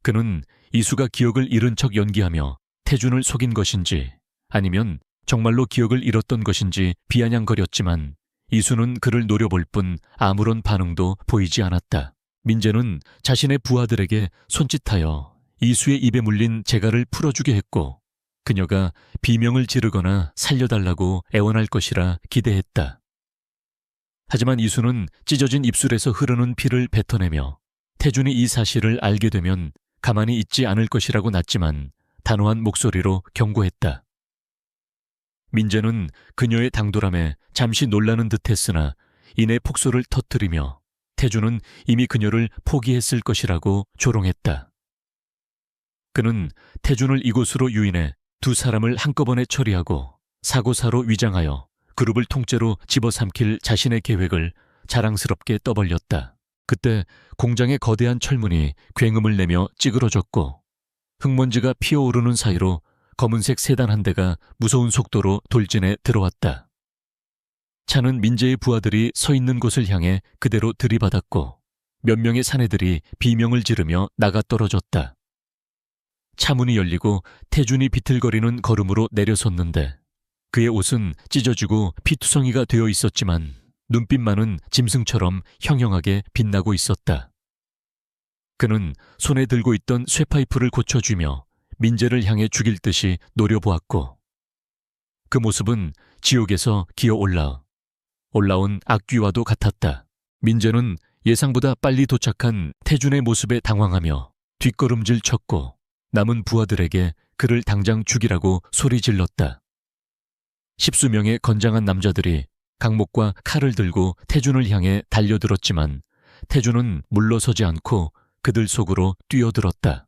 그는 이수가 기억을 잃은 척 연기하며 태준을 속인 것인지 아니면 정말로 기억을 잃었던 것인지 비아냥거렸지만 이수는 그를 노려볼 뿐 아무런 반응도 보이지 않았다. 민재는 자신의 부하들에게 손짓하여 이수의 입에 물린 재갈을 풀어주게 했고 그녀가 비명을 지르거나 살려달라고 애원할 것이라 기대했다. 하지만 이수는 찢어진 입술에서 흐르는 피를 뱉어내며 태준이 이 사실을 알게 되면 가만히 있지 않을 것이라고 났지만 단호한 목소리로 경고했다. 민재는 그녀의 당돌함에 잠시 놀라는 듯했으나 이내 폭소를 터뜨리며 태준은 이미 그녀를 포기했을 것이라고 조롱했다. 그는 태준을 이곳으로 유인해 두 사람을 한꺼번에 처리하고 사고사로 위장하여 그룹을 통째로 집어삼킬 자신의 계획을 자랑스럽게 떠벌렸다. 그때 공장의 거대한 철문이 굉음을 내며 찌그러졌고 흙먼지가 피어오르는 사이로 검은색 세단 한 대가 무서운 속도로 돌진해 들어왔다. 차는 민재의 부하들이 서 있는 곳을 향해 그대로 들이받았고 몇 명의 사내들이 비명을 지르며 나가 떨어졌다. 차 문이 열리고 태준이 비틀거리는 걸음으로 내려섰는데 그의 옷은 찢어지고 피투성이가 되어 있었지만 눈빛만은 짐승처럼 형형하게 빛나고 있었다. 그는 손에 들고 있던 쇠파이프를 고쳐주며 민재를 향해 죽일 듯이 노려보았고 그 모습은 지옥에서 기어 올라온 악귀와도 같았다. 민재는 예상보다 빨리 도착한 태준의 모습에 당황하며 뒷걸음질 쳤고 남은 부하들에게 그를 당장 죽이라고 소리 질렀다. 십수명의 건장한 남자들이 강목과 칼을 들고 태준을 향해 달려들었지만 태준은 물러서지 않고 그들 속으로 뛰어들었다.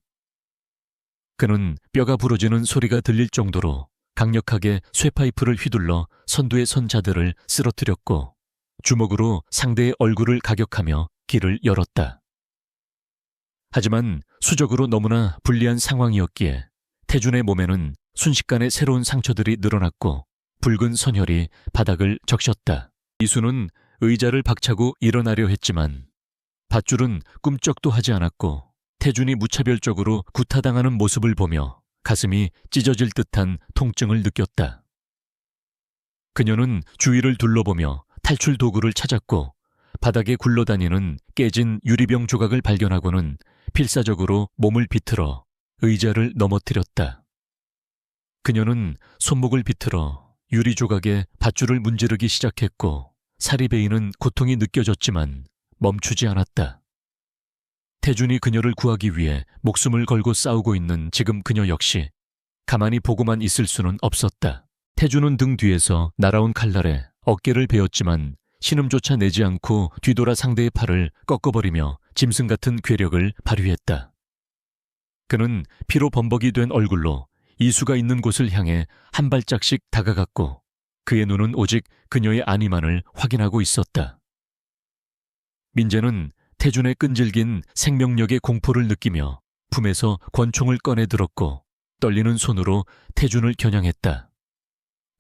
그는 뼈가 부러지는 소리가 들릴 정도로 강력하게 쇠파이프를 휘둘러 선두에 선 자들을 쓰러뜨렸고 주먹으로 상대의 얼굴을 가격하며 길을 열었다. 하지만 수적으로 너무나 불리한 상황이었기에 태준의 몸에는 순식간에 새로운 상처들이 늘어났고 붉은 선혈이 바닥을 적셨다. 이수는 의자를 박차고 일어나려 했지만 밧줄은 꿈쩍도 하지 않았고 태준이 무차별적으로 구타당하는 모습을 보며 가슴이 찢어질 듯한 통증을 느꼈다. 그녀는 주위를 둘러보며 탈출 도구를 찾았고 바닥에 굴러다니는 깨진 유리병 조각을 발견하고는 필사적으로 몸을 비틀어 의자를 넘어뜨렸다. 그녀는 손목을 비틀어 유리 조각에 밧줄을 문지르기 시작했고 살이 베이는 고통이 느껴졌지만 멈추지 않았다. 태준이 그녀를 구하기 위해 목숨을 걸고 싸우고 있는 지금 그녀 역시 가만히 보고만 있을 수는 없었다. 태준은 등 뒤에서 날아온 칼날에 어깨를 베었지만 신음조차 내지 않고 뒤돌아 상대의 팔을 꺾어버리며 짐승 같은 괴력을 발휘했다. 그는 피로 범벅이 된 얼굴로 이수가 있는 곳을 향해 한 발짝씩 다가갔고 그의 눈은 오직 그녀의 안위만을 확인하고 있었다. 민재는 태준의 끈질긴 생명력의 공포를 느끼며 품에서 권총을 꺼내 들었고 떨리는 손으로 태준을 겨냥했다.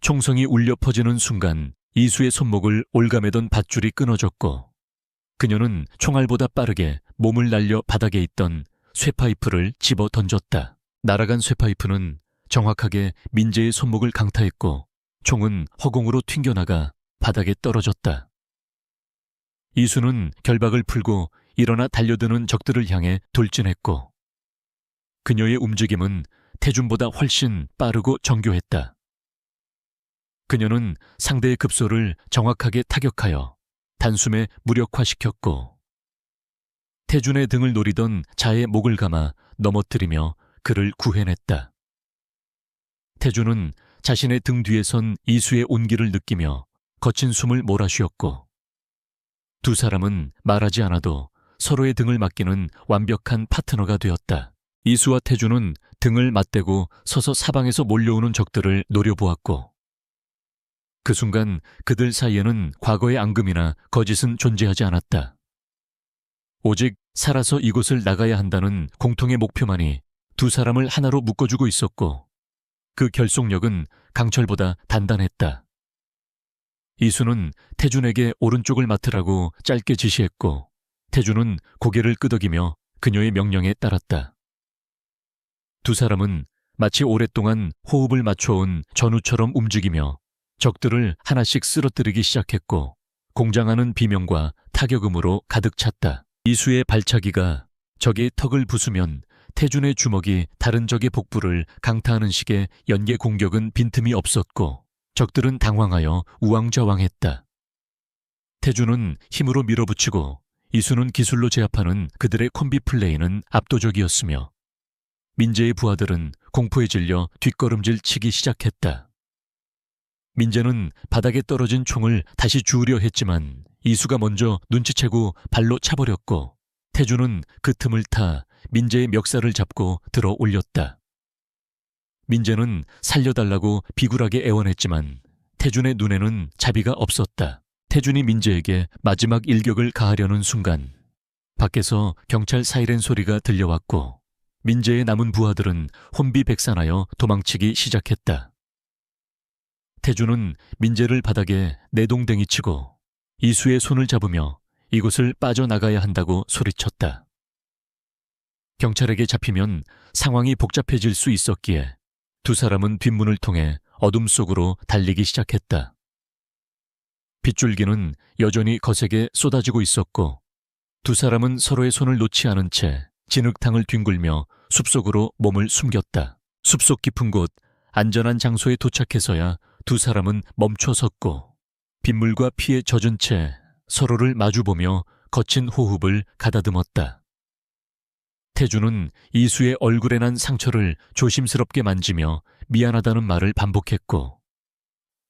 총성이 울려 퍼지는 순간 이수의 손목을 올가매던 밧줄이 끊어졌고 그녀는 총알보다 빠르게 몸을 날려 바닥에 있던 쇠파이프를 집어 던졌다. 날아간 쇠파이프는 정확하게 민재의 손목을 강타했고 총은 허공으로 튕겨나가 바닥에 떨어졌다. 이수는 결박을 풀고 일어나 달려드는 적들을 향해 돌진했고 그녀의 움직임은 태준보다 훨씬 빠르고 정교했다. 그녀는 상대의 급소를 정확하게 타격하여 단숨에 무력화시켰고 태준의 등을 노리던 자의 목을 감아 넘어뜨리며 그를 구해냈다. 태준은 자신의 등 뒤에 선 이수의 온기를 느끼며 거친 숨을 몰아쉬었고 두 사람은 말하지 않아도 서로의 등을 맡기는 완벽한 파트너가 되었다. 이수와 태준은 등을 맞대고 서서 사방에서 몰려오는 적들을 노려보았고 그 순간 그들 사이에는 과거의 앙금이나 거짓은 존재하지 않았다. 오직 살아서 이곳을 나가야 한다는 공통의 목표만이 두 사람을 하나로 묶어주고 있었고 그 결속력은 강철보다 단단했다. 이수는 태준에게 오른쪽을 맡으라고 짧게 지시했고 태준은 고개를 끄덕이며 그녀의 명령에 따랐다. 두 사람은 마치 오랫동안 호흡을 맞춰온 전우처럼 움직이며 적들을 하나씩 쓰러뜨리기 시작했고 공장 안은 비명과 타격음으로 가득 찼다. 이수의 발차기가 적의 턱을 부수면 태준의 주먹이 다른 적의 복부를 강타하는 식의 연계 공격은 빈틈이 없었고 적들은 당황하여 우왕좌왕했다. 태준은 힘으로 밀어붙이고 이수는 기술로 제압하는 그들의 콤비 플레이는 압도적이었으며 민재의 부하들은 공포에 질려 뒷걸음질 치기 시작했다. 민재는 바닥에 떨어진 총을 다시 주우려 했지만 이수가 먼저 눈치채고 발로 차버렸고 태준은 그 틈을 타 민재의 멱살을 잡고 들어 올렸다. 민재는 살려달라고 비굴하게 애원했지만 태준의 눈에는 자비가 없었다. 태준이 민재에게 마지막 일격을 가하려는 순간 밖에서 경찰 사이렌 소리가 들려왔고 민재의 남은 부하들은 혼비백산하여 도망치기 시작했다. 태준은 민재를 바닥에 내동댕이치고 이수의 손을 잡으며 이곳을 빠져나가야 한다고 소리쳤다. 경찰에게 잡히면 상황이 복잡해질 수 있었기에 두 사람은 뒷문을 통해 어둠 속으로 달리기 시작했다. 빗줄기는 여전히 거세게 쏟아지고 있었고 두 사람은 서로의 손을 놓지 않은 채 진흙탕을 뒹굴며 숲속으로 몸을 숨겼다. 숲속 깊은 곳 안전한 장소에 도착해서야 두 사람은 멈춰 섰고 빗물과 피에 젖은 채 서로를 마주보며 거친 호흡을 가다듬었다. 태준은 이수의 얼굴에 난 상처를 조심스럽게 만지며 미안하다는 말을 반복했고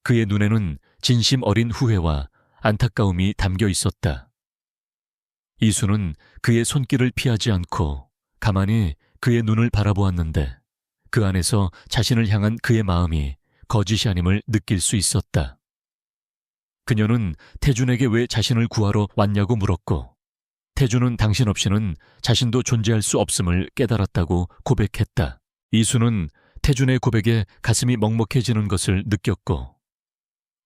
그의 눈에는 진심 어린 후회와 안타까움이 담겨 있었다. 이수는 그의 손길을 피하지 않고 가만히 그의 눈을 바라보았는데 그 안에서 자신을 향한 그의 마음이 거짓이 아님을 느낄 수 있었다. 그녀는 태준에게 왜 자신을 구하러 왔냐고 물었고 태준은 당신 없이는 자신도 존재할 수 없음을 깨달았다고 고백했다. 이수는 태준의 고백에 가슴이 먹먹해지는 것을 느꼈고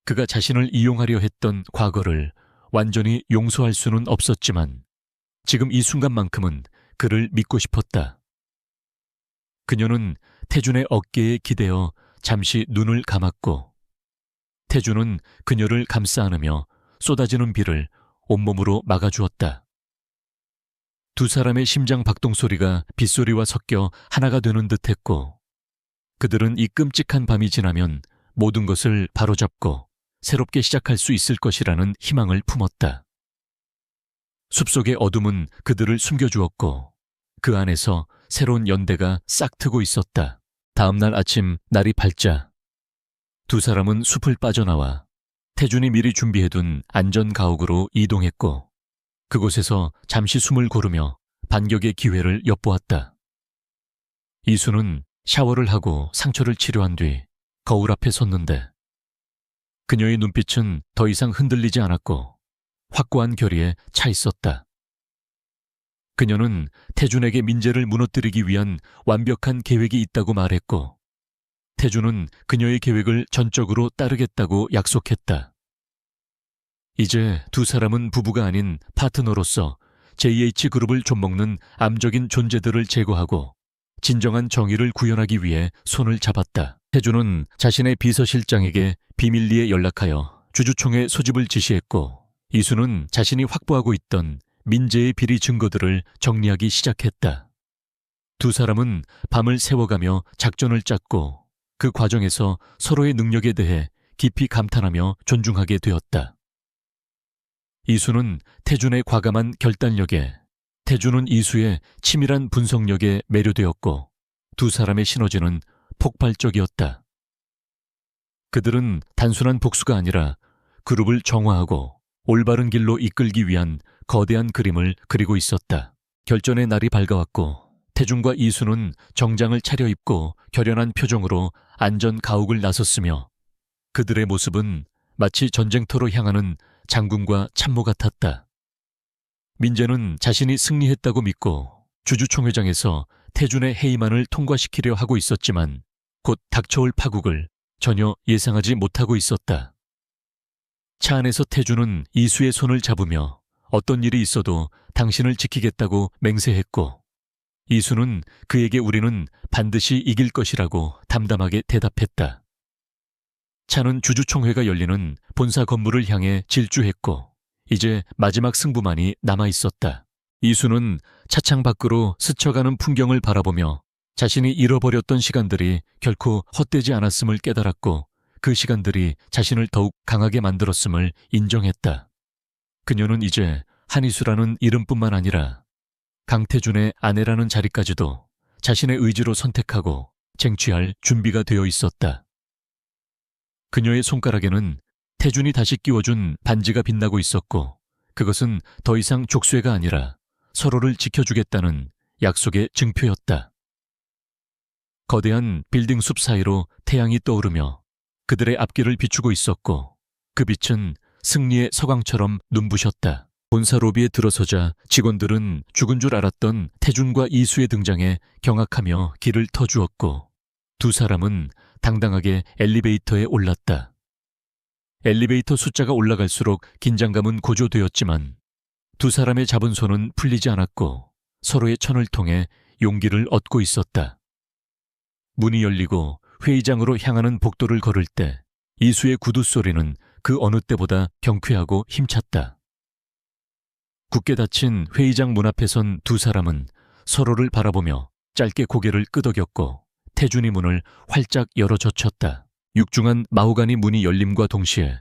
그가 자신을 이용하려 했던 과거를 완전히 용서할 수는 없었지만 지금 이 순간만큼은 그를 믿고 싶었다. 그녀는 태준의 어깨에 기대어 잠시 눈을 감았고 태준은 그녀를 감싸 안으며 쏟아지는 비를 온몸으로 막아주었다. 두 사람의 심장 박동 소리가 빗소리와 섞여 하나가 되는 듯했고 그들은 이 끔찍한 밤이 지나면 모든 것을 바로잡고 새롭게 시작할 수 있을 것이라는 희망을 품었다. 숲속의 어둠은 그들을 숨겨주었고 그 안에서 새로운 연대가 싹트고 있었다. 다음 날 아침 날이 밝자 두 사람은 숲을 빠져나와 태준이 미리 준비해둔 안전가옥으로 이동했고 그곳에서 잠시 숨을 고르며 반격의 기회를 엿보았다. 이수는 샤워를 하고 상처를 치료한 뒤 거울 앞에 섰는데 그녀의 눈빛은 더 이상 흔들리지 않았고 확고한 결의에 차 있었다. 그녀는 태준에게 민재를 무너뜨리기 위한 완벽한 계획이 있다고 말했고 태준은 그녀의 계획을 전적으로 따르겠다고 약속했다. 이제 두 사람은 부부가 아닌 파트너로서 JH그룹을 좀먹는 암적인 존재들을 제거하고 진정한 정의를 구현하기 위해 손을 잡았다. 태준은 자신의 비서실장에게 비밀리에 연락하여 주주총회 소집을 지시했고 이수는 자신이 확보하고 있던 민재의 비리 증거들을 정리하기 시작했다. 두 사람은 밤을 새워가며 작전을 짰고 그 과정에서 서로의 능력에 대해 깊이 감탄하며 존중하게 되었다. 이수는 태준의 과감한 결단력에 태준은 이수의 치밀한 분석력에 매료되었고 두 사람의 시너지는 폭발적이었다. 그들은 단순한 복수가 아니라 그룹을 정화하고 올바른 길로 이끌기 위한 거대한 그림을 그리고 있었다. 결전의 날이 밝아왔고 태준과 이수는 정장을 차려입고 결연한 표정으로 안전 가옥을 나섰으며 그들의 모습은 마치 전쟁터로 향하는 장군과 참모 같았다. 민재는 자신이 승리했다고 믿고 주주총회장에서 태준의 회의만을 통과시키려 하고 있었지만 곧 닥쳐올 파국을 전혀 예상하지 못하고 있었다. 차 안에서 태준은 이수의 손을 잡으며 어떤 일이 있어도 당신을 지키겠다고 맹세했고 이수는 그에게 우리는 반드시 이길 것이라고 담담하게 대답했다. 차는 주주총회가 열리는 본사 건물을 향해 질주했고 이제 마지막 승부만이 남아있었다. 이수는 차창 밖으로 스쳐가는 풍경을 바라보며 자신이 잃어버렸던 시간들이 결코 헛되지 않았음을 깨달았고 그 시간들이 자신을 더욱 강하게 만들었음을 인정했다. 그녀는 이제 한이수라는 이름뿐만 아니라 강태준의 아내라는 자리까지도 자신의 의지로 선택하고 쟁취할 준비가 되어 있었다. 그녀의 손가락에는 태준이 다시 끼워준 반지가 빛나고 있었고 그것은 더 이상 족쇄가 아니라 서로를 지켜주겠다는 약속의 증표였다. 거대한 빌딩 숲 사이로 태양이 떠오르며 그들의 앞길을 비추고 있었고 그 빛은 승리의 서광처럼 눈부셨다. 본사 로비에 들어서자 직원들은 죽은 줄 알았던 태준과 이수의 등장에 경악하며 길을 터주었고 두 사람은 당당하게 엘리베이터에 올랐다. 엘리베이터 숫자가 올라갈수록 긴장감은 고조되었지만 두 사람의 잡은 손은 풀리지 않았고 서로의 천을 통해 용기를 얻고 있었다. 문이 열리고 회의장으로 향하는 복도를 걸을 때 이수의 구두 소리는 그 어느 때보다 경쾌하고 힘찼다. 굳게 닫힌 회의장 문 앞에 선 두 사람은 서로를 바라보며 짧게 고개를 끄덕였고 태준이 문을 활짝 열어 젖혔다. 육중한 마호가니 문이 열림과 동시에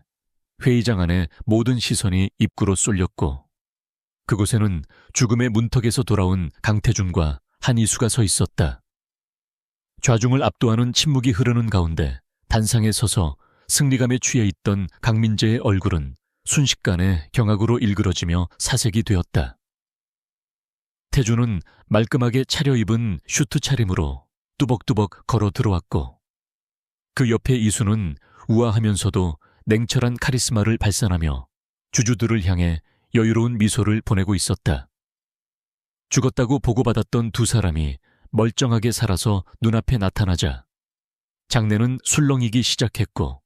회의장 안에 모든 시선이 입구로 쏠렸고 그곳에는 죽음의 문턱에서 돌아온 강태준과 한이수가 서 있었다. 좌중을 압도하는 침묵이 흐르는 가운데 단상에 서서 승리감에 취해 있던 강민재의 얼굴은 순식간에 경악으로 일그러지며 사색이 되었다. 태준은 말끔하게 차려입은 슈트 차림으로 뚜벅뚜벅 걸어 들어왔고 그 옆에 이수는 우아하면서도 냉철한 카리스마를 발산하며 주주들을 향해 여유로운 미소를 보내고 있었다. 죽었다고 보고받았던 두 사람이 멀쩡하게 살아서 눈앞에 나타나자 장내는 술렁이기 시작했고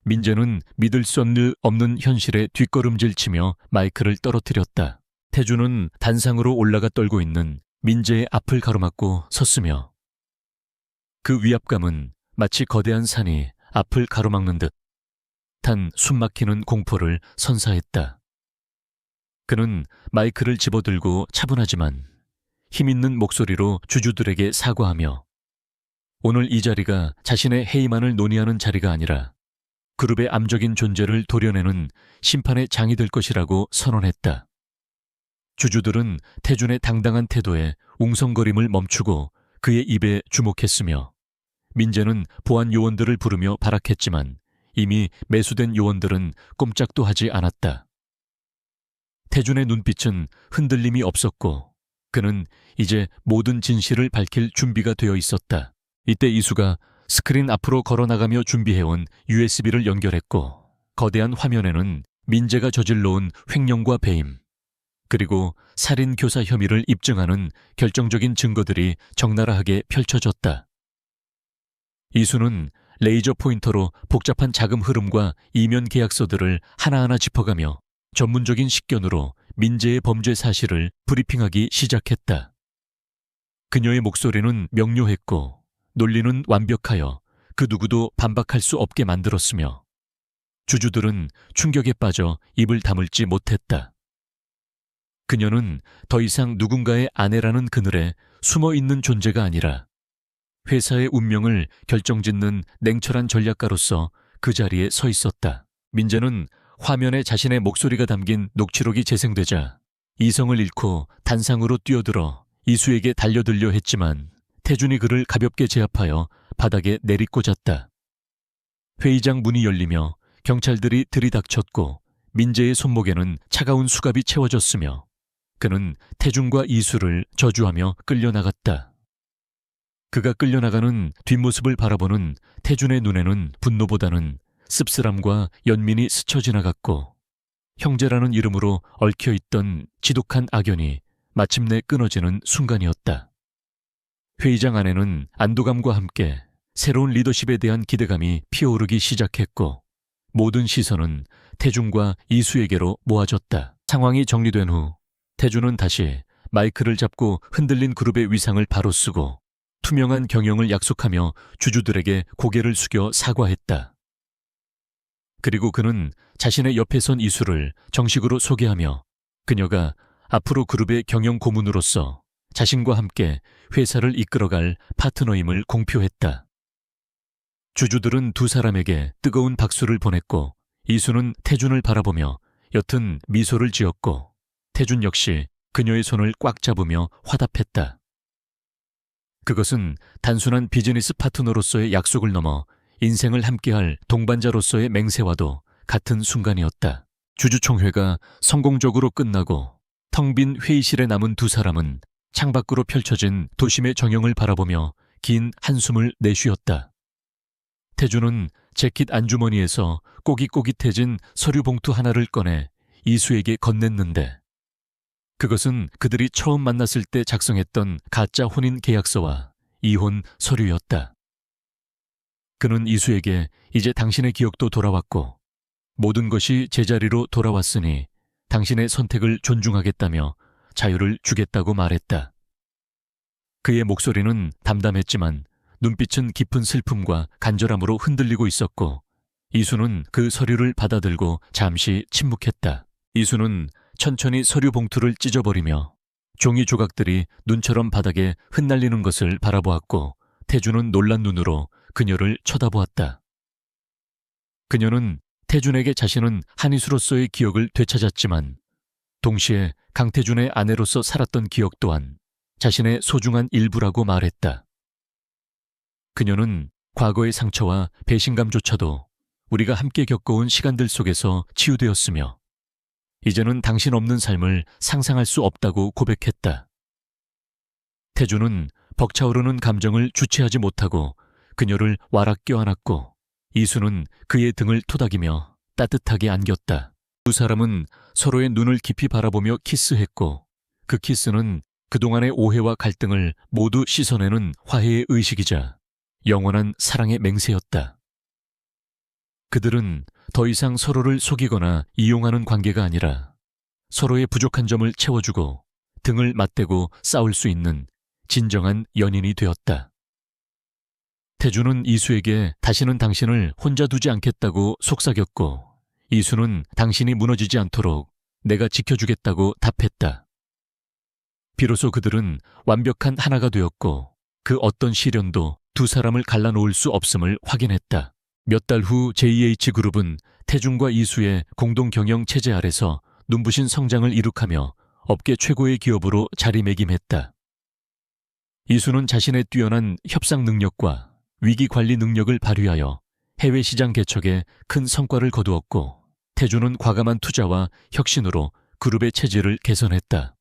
민재는 믿을 수 없는 현실에 뒷걸음질치며 마이크를 떨어뜨렸다. 태준은 단상으로 올라가 떨고 있는 민재의 앞을 가로막고 섰으며 그 위압감은 마치 거대한 산이 앞을 가로막는 듯한 숨막히는 공포를 선사했다. 그는 마이크를 집어들고 차분하지만 힘있는 목소리로 주주들에게 사과하며 오늘 이 자리가 자신의 해이만을 논의하는 자리가 아니라 그룹의 암적인 존재를 도려내는 심판의 장이 될 것이라고 선언했다. 주주들은 태준의 당당한 태도에 웅성거림을 멈추고 그의 입에 주목했으며 민재는 보안 요원들을 부르며 발악했지만 이미 매수된 요원들은 꼼짝도 하지 않았다. 태준의 눈빛은 흔들림이 없었고 그는 이제 모든 진실을 밝힐 준비가 되어 있었다. 이때 이수가 스크린 앞으로 걸어나가며 준비해온 USB를 연결했고 거대한 화면에는 민재가 저질러온 횡령과 배임 그리고 살인 교사 혐의를 입증하는 결정적인 증거들이 적나라하게 펼쳐졌다. 이수는 레이저 포인터로 복잡한 자금 흐름과 이면 계약서들을 하나하나 짚어가며 전문적인 식견으로 민재의 범죄 사실을 브리핑하기 시작했다. 그녀의 목소리는 명료했고 논리는 완벽하여 그 누구도 반박할 수 없게 만들었으며 주주들은 충격에 빠져 입을 다물지 못했다. 그녀는 더 이상 누군가의 아내라는 그늘에 숨어있는 존재가 아니라 회사의 운명을 결정짓는 냉철한 전략가로서 그 자리에 서 있었다. 민재는 화면에 자신의 목소리가 담긴 녹취록이 재생되자 이성을 잃고 단상으로 뛰어들어 이수에게 달려들려 했지만 태준이 그를 가볍게 제압하여 바닥에 내리꽂았다. 회의장 문이 열리며 경찰들이 들이닥쳤고 민재의 손목에는 차가운 수갑이 채워졌으며 그는 태준과 이수를 저주하며 끌려나갔다. 그가 끌려나가는 뒷모습을 바라보는 태준의 눈에는 분노보다는 씁쓸함과 연민이 스쳐 지나갔고 형제라는 이름으로 얽혀있던 지독한 악연이 마침내 끊어지는 순간이었다. 회의장 안에는 안도감과 함께 새로운 리더십에 대한 기대감이 피어오르기 시작했고 모든 시선은 태준과 이수에게로 모아졌다. 상황이 정리된 후 태준은 다시 마이크를 잡고 흔들린 그룹의 위상을 바로 쓰고 투명한 경영을 약속하며 주주들에게 고개를 숙여 사과했다. 그리고 그는 자신의 옆에 선 이수를 정식으로 소개하며 그녀가 앞으로 그룹의 경영 고문으로서 자신과 함께 회사를 이끌어갈 파트너임을 공표했다. 주주들은 두 사람에게 뜨거운 박수를 보냈고 이수는 태준을 바라보며 옅은 미소를 지었고 태준 역시 그녀의 손을 꽉 잡으며 화답했다. 그것은 단순한 비즈니스 파트너로서의 약속을 넘어 인생을 함께할 동반자로서의 맹세와도 같은 순간이었다. 주주총회가 성공적으로 끝나고 텅 빈 회의실에 남은 두 사람은 창밖으로 펼쳐진 도심의 정형을 바라보며 긴 한숨을 내쉬었다. 태준은 재킷 안주머니에서 꼬깃꼬깃해진 서류 봉투 하나를 꺼내 이수에게 건넸는데 그것은 그들이 처음 만났을 때 작성했던 가짜 혼인 계약서와 이혼 서류였다. 그는 이수에게 이제 당신의 기억도 돌아왔고 모든 것이 제자리로 돌아왔으니 당신의 선택을 존중하겠다며 자유를 주겠다고 말했다. 그의 목소리는 담담했지만 눈빛은 깊은 슬픔과 간절함으로 흔들리고 있었고 이수는 그 서류를 받아들고 잠시 침묵했다. 이수는 천천히 서류 봉투를 찢어버리며 종이 조각들이 눈처럼 바닥에 흩날리는 것을 바라보았고 태준은 놀란 눈으로 그녀를 쳐다보았다. 그녀는 태준에게 자신은 한이수로서의 기억을 되찾았지만 동시에 강태준의 아내로서 살았던 기억 또한 자신의 소중한 일부라고 말했다. 그녀는 과거의 상처와 배신감조차도 우리가 함께 겪어온 시간들 속에서 치유되었으며 이제는 당신 없는 삶을 상상할 수 없다고 고백했다. 태준은 벅차오르는 감정을 주체하지 못하고 그녀를 와락 껴안았고 이수는 그의 등을 토닥이며 따뜻하게 안겼다. 두 사람은 서로의 눈을 깊이 바라보며 키스했고 그 키스는 그동안의 오해와 갈등을 모두 씻어내는 화해의 의식이자 영원한 사랑의 맹세였다. 그들은 더 이상 서로를 속이거나 이용하는 관계가 아니라 서로의 부족한 점을 채워주고 등을 맞대고 싸울 수 있는 진정한 연인이 되었다. 태준은 이수에게 다시는 당신을 혼자 두지 않겠다고 속삭였고 이수는 당신이 무너지지 않도록 내가 지켜주겠다고 답했다. 비로소 그들은 완벽한 하나가 되었고 그 어떤 시련도 두 사람을 갈라놓을 수 없음을 확인했다. 몇 달 후 JH그룹은 태준과 이수의 공동 경영 체제 아래서 눈부신 성장을 이룩하며 업계 최고의 기업으로 자리매김했다. 이수는 자신의 뛰어난 협상 능력과 위기 관리 능력을 발휘하여 해외 시장 개척에 큰 성과를 거두었고 태준은 과감한 투자와 혁신으로 그룹의 체질을 개선했다.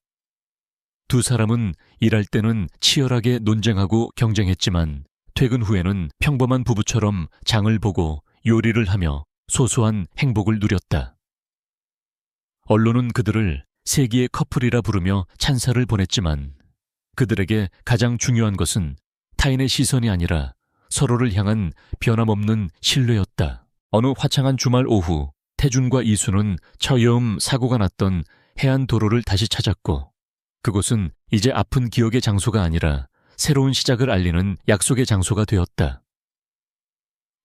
두 사람은 일할 때는 치열하게 논쟁하고 경쟁했지만 퇴근 후에는 평범한 부부처럼 장을 보고 요리를 하며 소소한 행복을 누렸다. 언론은 그들을 세기의 커플이라 부르며 찬사를 보냈지만 그들에게 가장 중요한 것은 타인의 시선이 아니라 서로를 향한 변함없는 신뢰였다. 어느 화창한 주말 오후 태준과 이수는 처음 사고가 났던 해안도로를 다시 찾았고 그곳은 이제 아픈 기억의 장소가 아니라 새로운 시작을 알리는 약속의 장소가 되었다.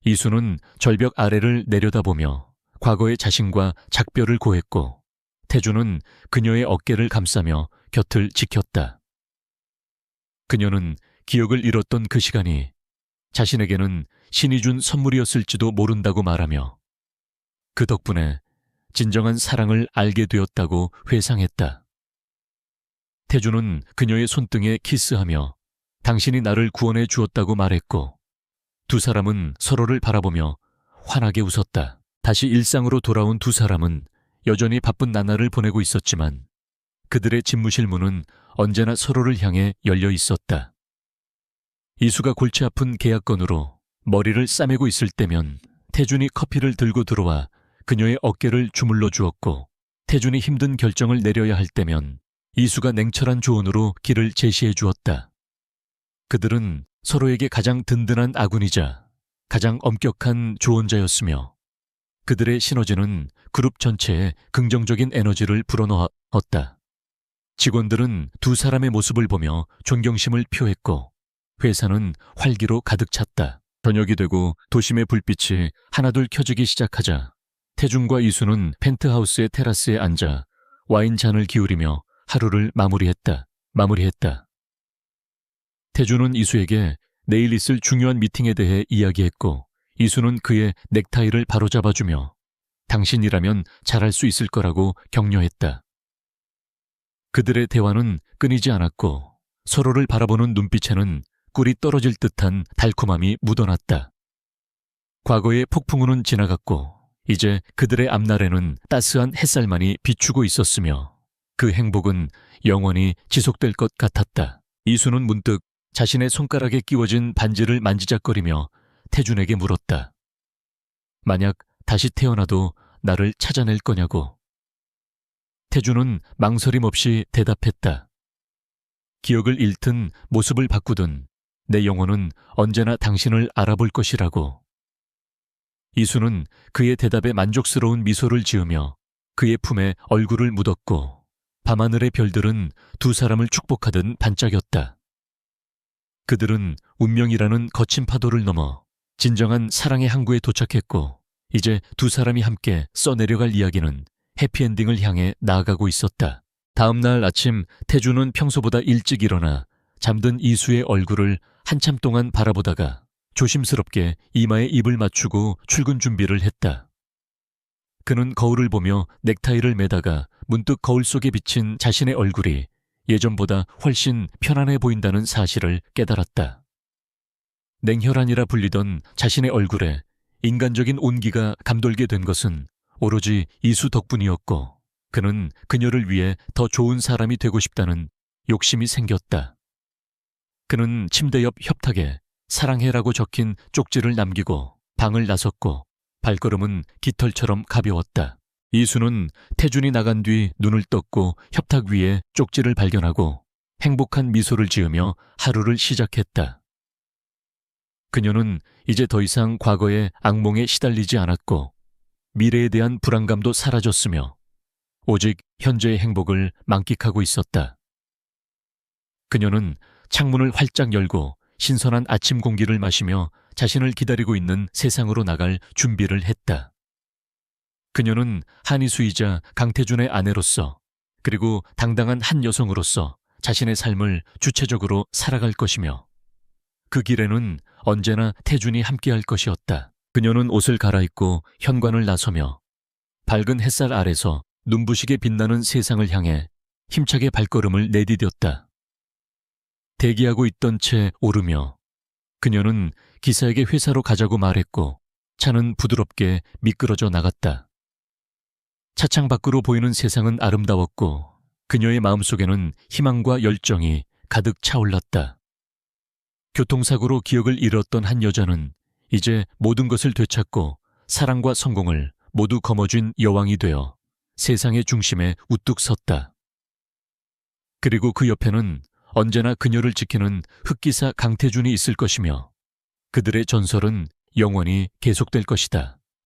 이수는 절벽 아래를 내려다보며 과거의 자신과 작별을 고했고 태준은 그녀의 어깨를 감싸며 곁을 지켰다. 그녀는 기억을 잃었던 그 시간이 자신에게는 신이 준 선물이었을지도 모른다고 말하며 그 덕분에 진정한 사랑을 알게 되었다고 회상했다. 태준은 그녀의 손등에 키스하며 당신이 나를 구원해 주었다고 말했고 두 사람은 서로를 바라보며 환하게 웃었다. 다시 일상으로 돌아온 두 사람은 여전히 바쁜 나날을 보내고 있었지만 그들의 집무실 문은 언제나 서로를 향해 열려 있었다. 이수가 골치 아픈 계약건으로 머리를 싸매고 있을 때면 태준이 커피를 들고 들어와 그녀의 어깨를 주물러 주었고 태준이 힘든 결정을 내려야 할 때면 이수가 냉철한 조언으로 길을 제시해 주었다. 그들은 서로에게 가장 든든한 아군이자 가장 엄격한 조언자였으며 그들의 시너지는 그룹 전체에 긍정적인 에너지를 불어넣었다. 직원들은 두 사람의 모습을 보며 존경심을 표했고 회사는 활기로 가득 찼다. 저녁이 되고 도심의 불빛이 하나둘 켜지기 시작하자 태준과 이수는 펜트하우스의 테라스에 앉아 와인 잔을 기울이며 하루를 마무리했다. 태준은 이수에게 내일 있을 중요한 미팅에 대해 이야기했고 이수는 그의 넥타이를 바로잡아주며 당신이라면 잘할 수 있을 거라고 격려했다. 그들의 대화는 끊이지 않았고 서로를 바라보는 눈빛에는 꿀이 떨어질 듯한 달콤함이 묻어났다. 과거의 폭풍우는 지나갔고 이제 그들의 앞날에는 따스한 햇살만이 비추고 있었으며 그 행복은 영원히 지속될 것 같았다. 이수는 문득 자신의 손가락에 끼워진 반지를 만지작거리며 태준에게 물었다. 만약 다시 태어나도 나를 찾아낼 거냐고. 태준은 망설임 없이 대답했다. 기억을 잃든 모습을 바꾸든 내 영혼은 언제나 당신을 알아볼 것이라고. 이수는 그의 대답에 만족스러운 미소를 지으며 그의 품에 얼굴을 묻었고 밤하늘의 별들은 두 사람을 축복하듯 반짝였다. 그들은 운명이라는 거친 파도를 넘어 진정한 사랑의 항구에 도착했고 이제 두 사람이 함께 써내려갈 이야기는 해피엔딩을 향해 나아가고 있었다. 다음 날 아침 태준은 평소보다 일찍 일어나 잠든 이수의 얼굴을 한참 동안 바라보다가 조심스럽게 이마에 입을 맞추고 출근 준비를 했다. 그는 거울을 보며 넥타이를 매다가 문득 거울 속에 비친 자신의 얼굴이 예전보다 훨씬 편안해 보인다는 사실을 깨달았다. 냉혈한이라 불리던 자신의 얼굴에 인간적인 온기가 감돌게 된 것은 오로지 이수 덕분이었고 그는 그녀를 위해 더 좋은 사람이 되고 싶다는 욕심이 생겼다. 그는 침대 옆 협탁에 사랑해라고 적힌 쪽지를 남기고 방을 나섰고 발걸음은 깃털처럼 가벼웠다. 이수는 태준이 나간 뒤 눈을 떴고 협탁 위에 쪽지를 발견하고 행복한 미소를 지으며 하루를 시작했다. 그녀는 이제 더 이상 과거의 악몽에 시달리지 않았고 미래에 대한 불안감도 사라졌으며 오직 현재의 행복을 만끽하고 있었다. 그녀는 창문을 활짝 열고 신선한 아침 공기를 마시며 자신을 기다리고 있는 세상으로 나갈 준비를 했다. 그녀는 한이수이자 강태준의 아내로서 그리고 당당한 한 여성으로서 자신의 삶을 주체적으로 살아갈 것이며 그 길에는 언제나 태준이 함께할 것이었다. 그녀는 옷을 갈아입고 현관을 나서며 밝은 햇살 아래서 눈부시게 빛나는 세상을 향해 힘차게 발걸음을 내디뎠다. 대기하고 있던 채 오르며 그녀는 기사에게 회사로 가자고 말했고 차는 부드럽게 미끄러져 나갔다. 차창 밖으로 보이는 세상은 아름다웠고 그녀의 마음속에는 희망과 열정이 가득 차올랐다. 교통사고로 기억을 잃었던 한 여자는 이제 모든 것을 되찾고 사랑과 성공을 모두 거머쥔 여왕이 되어 세상의 중심에 우뚝 섰다. 그리고 그 옆에는 언제나 그녀를 지키는 흑기사 강태준이 있을 것이며 그들의 전설은 영원히 계속될 것이다.